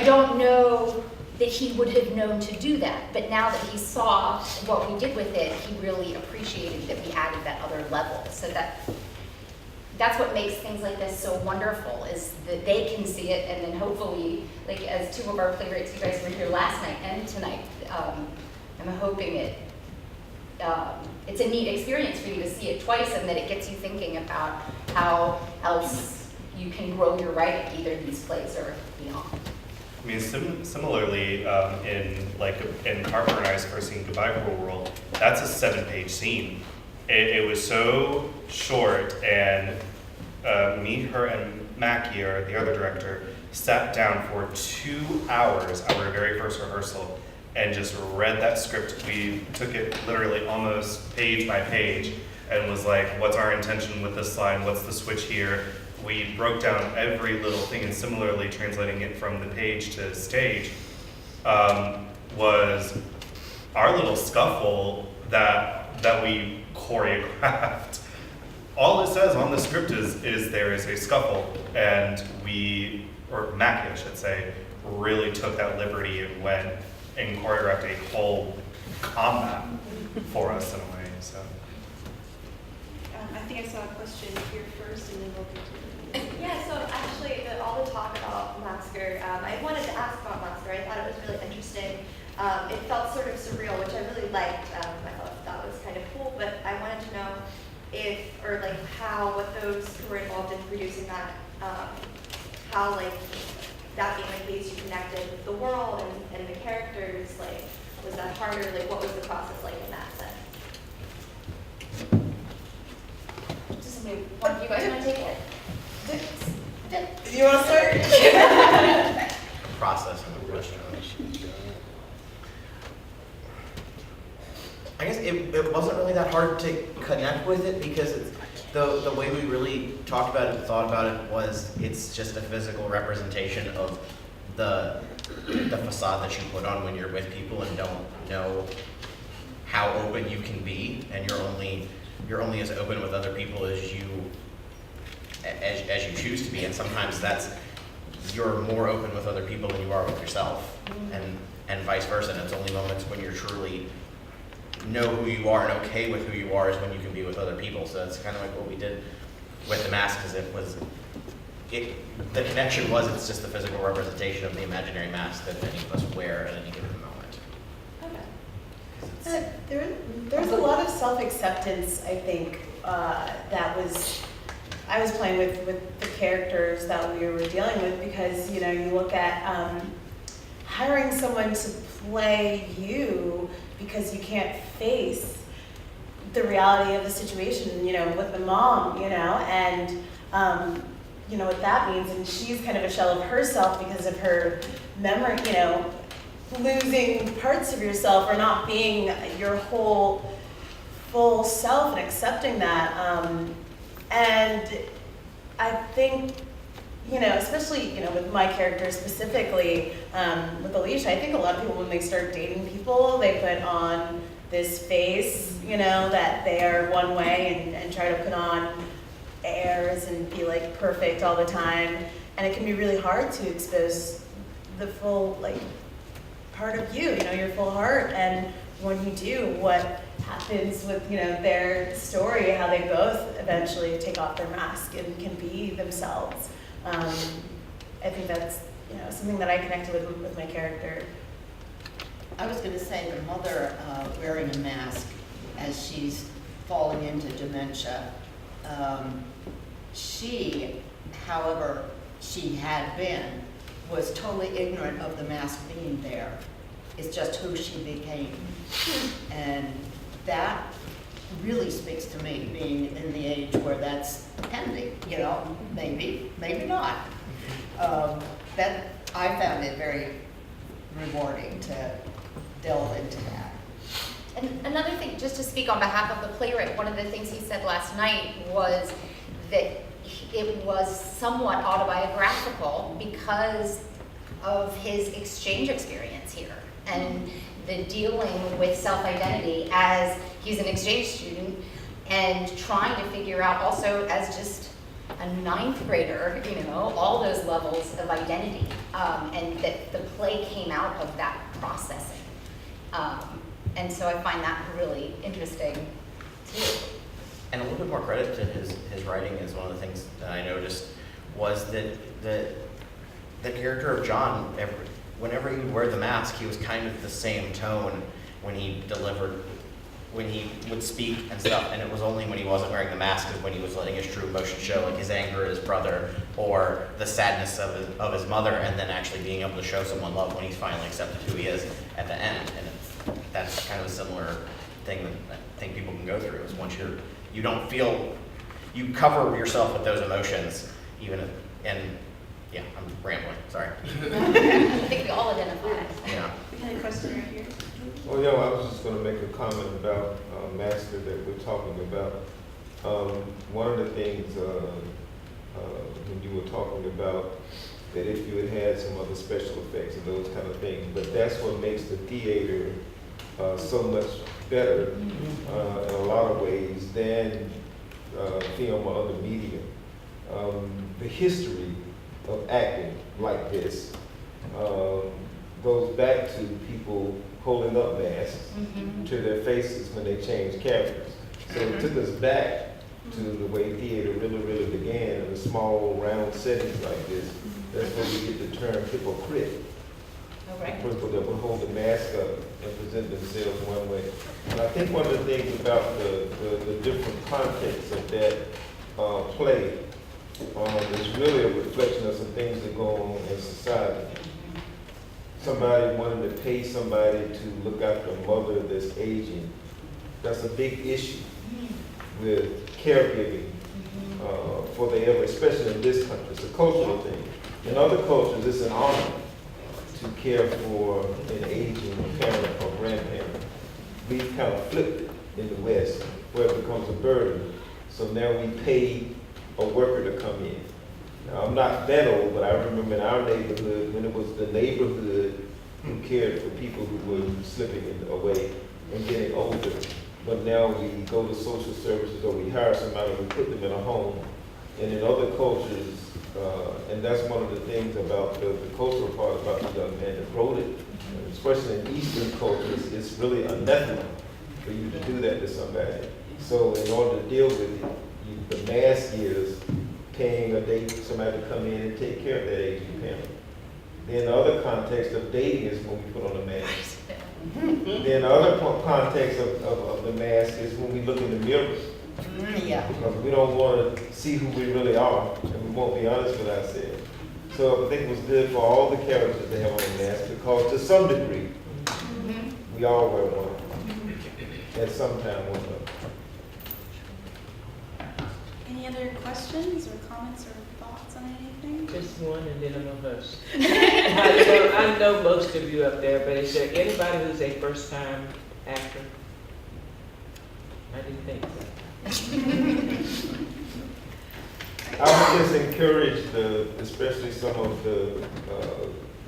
don't know that he would have known to do that, but now that he saw what we did with it, he really appreciated that we added that other level. So that's what makes things like this so wonderful, is that they can see it, and then hopefully, like as two of our playwrights, you guys were here last night and tonight, I'm hoping it's a neat experience for you to see it twice, and that it gets you thinking about how else you can grow your writing, either these plays or beyond. I mean, similarly, in Harper and I's first scene, Goodbye Cruel World, that's a 7-page scene. It was so short, and me, her, and Mackie, or the other director, sat down for 2 hours, our very first rehearsal, and just read that script. We took it literally almost page by page, and was like, what's our intention with this line? What's the switch here? We broke down every little thing, and similarly translating it from the page to stage was our little scuffle that we choreographed, all it says on the script is there is a scuffle, and we, or Mackie I should say, really took that liberty and went and choreographed a whole combat for us in a way. So I think I saw a question here first, and then we'll continue. Yeah, so actually, all the talk about Masker, I wanted to ask about Masker. I thought it was really interesting. It felt sort of surreal, which I really liked. I thought that was kind of cool, but I wanted to know if, or like how, what those who were involved in producing that, how like that being the case, you connected with the world and the characters, like, was that harder? Like, what was the process like in that sense? Just maybe one of you guys want to take it? You want to start? Process of the question. I guess it wasn't really that hard to connect with it because it's, the way we really talked about it and thought about it was it's just a physical representation of the facade that you put on when you're with people and don't know how open you can be, and you're only as open with other people as you choose to be, and sometimes you're more open with other people than you are with yourself, and vice versa. And it's only moments when you're truly know who you are and okay with who you are is when you can be with other people. So it's kind of like what we did with the mask, because the connection was it's just the physical representation of the imaginary mask that any of us wear at any given moment. Okay. There's a lot of self-acceptance, I think, that I was playing with the characters that we were dealing with, because, you know, you look at hiring someone to play you because you can't face the reality of the situation, you know, with the mom, you know, and you know what that means, and she's kind of a shell of herself because of her memory, you know, losing parts of yourself or not being your whole full self and accepting that. And I think, you know, especially, you know, with my character specifically, with Alicia, I think a lot of people, when they start dating people, they put on this face, you know, that they are one way and try to put on airs and be like perfect all the time. And it can be really hard to expose the full, like, part of you know, your full heart. And when you do, what happens with, you know, their story, how they both eventually take off their mask and can be themselves. I think that's, you know, something that I connected with my character. I was going to say the mother wearing a mask as she's falling into dementia. She, however she had been, was totally ignorant of the mask being there. It's just who she became. And that really speaks to me, being in the age where that's pending, you know, maybe not. That I found it very rewarding to delve into that. And another thing, just to speak on behalf of the playwright, one of the things he said last night was that it was somewhat autobiographical because of his exchange experience here and the dealing with self-identity as he's an exchange student and trying to figure out also as just a ninth grader, you know, all those levels of identity, and that the play came out of that processing. And so I find that really interesting too. And a little bit more credit to his writing is one of the things that I noticed was that the character of John, whenever he would wear the mask, he was kind of the same tone when he would speak and stuff, and it was only when he wasn't wearing the mask is when he was letting his true emotion show, like his anger at his brother or the sadness of his mother, and then actually being able to show someone love when he's finally accepted who he is at the end. And that's kind of a similar thing that I think people can go through, is once you don't feel, you cover yourself with those emotions, even if, and yeah, I'm rambling, sorry. I think we all identify. Yeah. We had a question right here. Well, yeah, I was just going to make a comment about Master that we're talking about. One of the things when you were talking about that if you had some other special effects and those kind of things, but that's what makes the theater so much better in a lot of ways than film or other media. The history of acting like this goes back to people holding up masks to their faces when they changed characters. So it took us back to the way theater really began in a small, round settings like this. That's where we get the term hypocrite. People that would hold the mask up and present themselves one way. And I think one of the things about the different contexts of that play is really a reflection of some things that go on in society. Somebody wanting to pay somebody to look after a mother that's aging. That's a big issue with caregiving for the elderly, especially in this country. It's a cultural thing. In other cultures, it's an honor to care for an aging parent or grandparent. We've kind of flipped it in the West, where it becomes a burden. So now we pay a worker to come in. Now, I'm not that old, but I remember in our neighborhood when it was the neighborhood who cared for people who were slipping away and getting older. But now we go to social services or we hire somebody and we put them in a home. And in other cultures, and that's one of the things about the cultural part about the young man that wrote it, especially in Eastern cultures, it's really unethical for you to do that to somebody. So in order to deal with it, the mask is paying a date for somebody to come in and take care of that aging parent. Then the other context of dating is when we put on a mask. Then the other context of the mask is when we look in the mirror. Because we don't want to see who we really are, and we won't be honest with ourselves. So I think it was good for all the characters they have on the mask, because to some degree, we all wear one at some time or another. Any other questions or comments or thoughts on anything? Just one, and then I'm gonna hush. I know most of you up there, but is there anybody who's a first-time actor? I didn't think so. I would just encourage especially some of the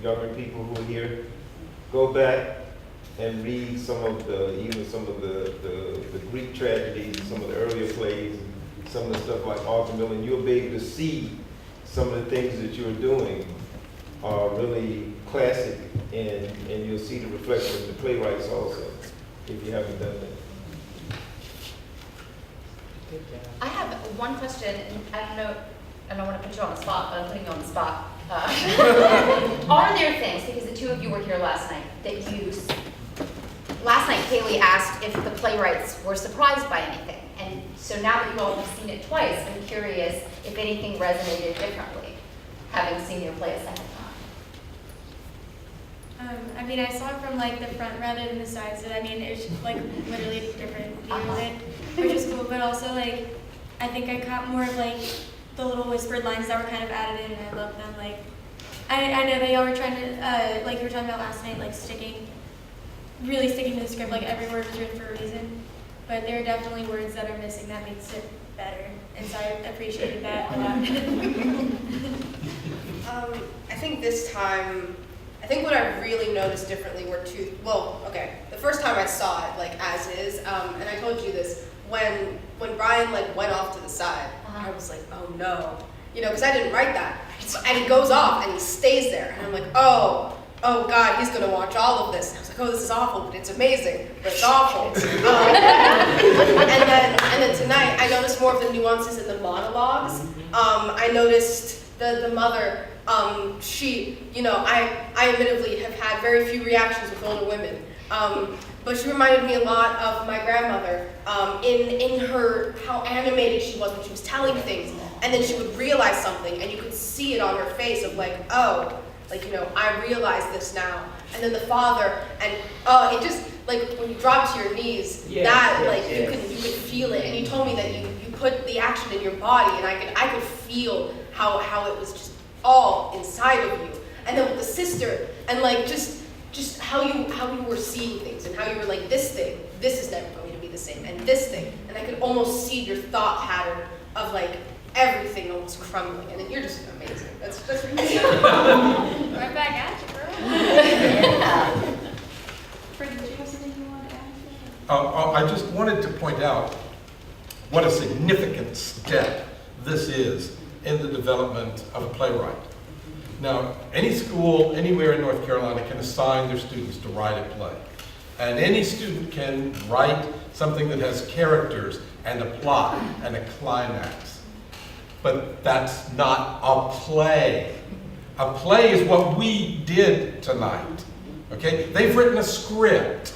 younger people who are here, go back and read even some of the Greek tragedies, some of the earlier plays, some of the stuff like Arthur Miller, and you'll be able to see some of the things that you're doing are really classic, and you'll see the reflection of the playwrights also, if you haven't done that. I have one question, and I don't know, I don't want to put you on the spot, but I'm putting you on the spot. Are there things, because the two of you were here last night, last night Kaylee asked if the playwrights were surprised by anything, and so now that you all have seen it twice, I'm curious if anything resonated differently, having seen your play a second time. I mean, I saw it from like the front rather than the sides, so I mean, it's like literally a different view of it, which is cool, but also like, I think I caught more of like the little whispered lines that were kind of added in, and I love them. Like, I know that y'all were trying to, like you were talking about last night, like really sticking to the script, like every word was written for a reason, but there are definitely words that are missing that makes it better, and so I appreciated that a lot. I think this time, I think what I really noticed differently were the first time I saw it, like as is, and I told you this, when Brian like went off to the side, I was like, oh no, because I didn't write that, and he goes off and he stays there, and I'm like, oh God, he's gonna watch all of this. And I was like, oh, this is awful, but it's amazing, but it's awful. And then tonight, I noticed more of the nuances in the monologues. I noticed the mother. She, I admittedly have had very few reactions with older women, but she reminded me a lot of my grandmother in her, how animated she was when she was telling things, and then she would realize something, and you could see it on her face of like, oh, like, I realize this now. And then the father, and it just, like, when you drop to your knees, you could feel it, and you told me that you put the action in your body, and I could feel how it was just all inside of you. And then with the sister, and like just how you were seeing things, and how you were like, this is never going to be the same, and this thing, and I could almost see your thought pattern of like everything almost crumbling, and you're just amazing. That's amazing. Right back at you, girl. Freddie, did you have something you wanted I just wanted to point out what a significant step this is in the development of a playwright. Now, any school anywhere in North Carolina can assign their students to write a play. And any student can write something that has characters and a plot and a climax. But that's not a play. A play is what we did tonight. Okay? They've written a script.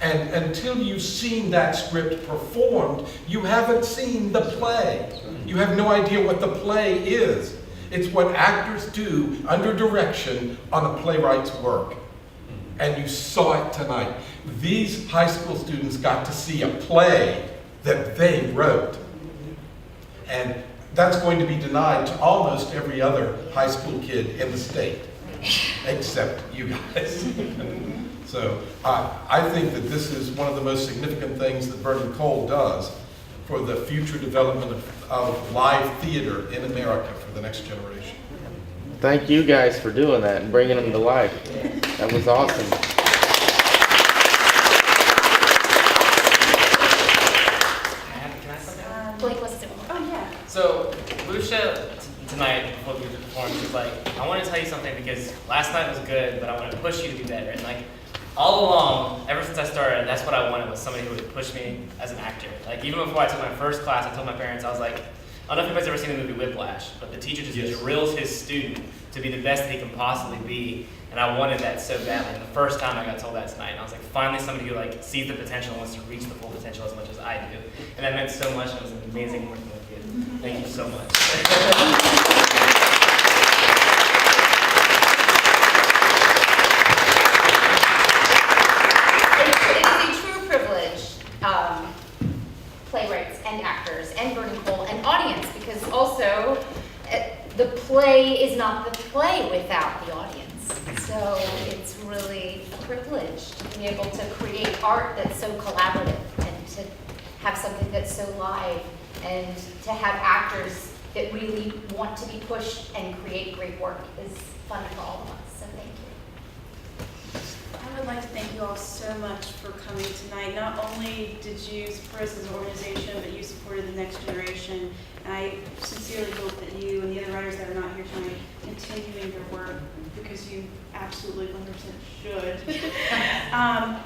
And until you've seen that script performed, you haven't seen the play. You have no idea what the play is. It's what actors do under direction on a playwright's work. And you saw it tonight. These high school students got to see a play that they wrote. And that's going to be denied to almost every other high school kid in the state, except you guys. So I think that this is one of the most significant things that Vernon Cole does for the future development of live theater in America for the next generation. Thank you guys for doing that and bringing them to life. That was awesome. Blake was doing. Oh, yeah. So, Lucia tonight, before we performed, was like, I want to tell you something because last night was good, but I want to push you to be better. And like, all along, ever since I started, that's what I wanted was somebody who would push me as an actor. Like, even before I took my first class, I told my parents, I was like, I don't know if anybody's ever seen the movie Whiplash, but the teacher just drills his student to be the best that he can possibly be. And I wanted that so badly. And the first time I got told that tonight, and I was like, finally somebody who like sees the potential and wants to reach the full potential as much as I do. And that meant so much. It was amazing working with you. Thank you so much. It's a true privilege, playwrights and actors and Vernon Cole and audience, because also the play is not the play without the audience. So it's really a privilege to be able to create art that's so collaborative and to have something that's so live and to have actors that really want to be pushed and create great work is fun for all of us. So thank you. I would like to thank you all so much for coming tonight. Not only did you support us as an organization, but you supported the next generation. And I sincerely hope that you and the other writers that are not here tonight continue in your work because you absolutely 100% should.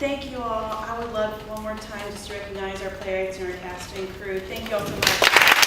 Thank you all. I would love one more time just to recognize our playwrights and our cast and crew. Thank you all so much.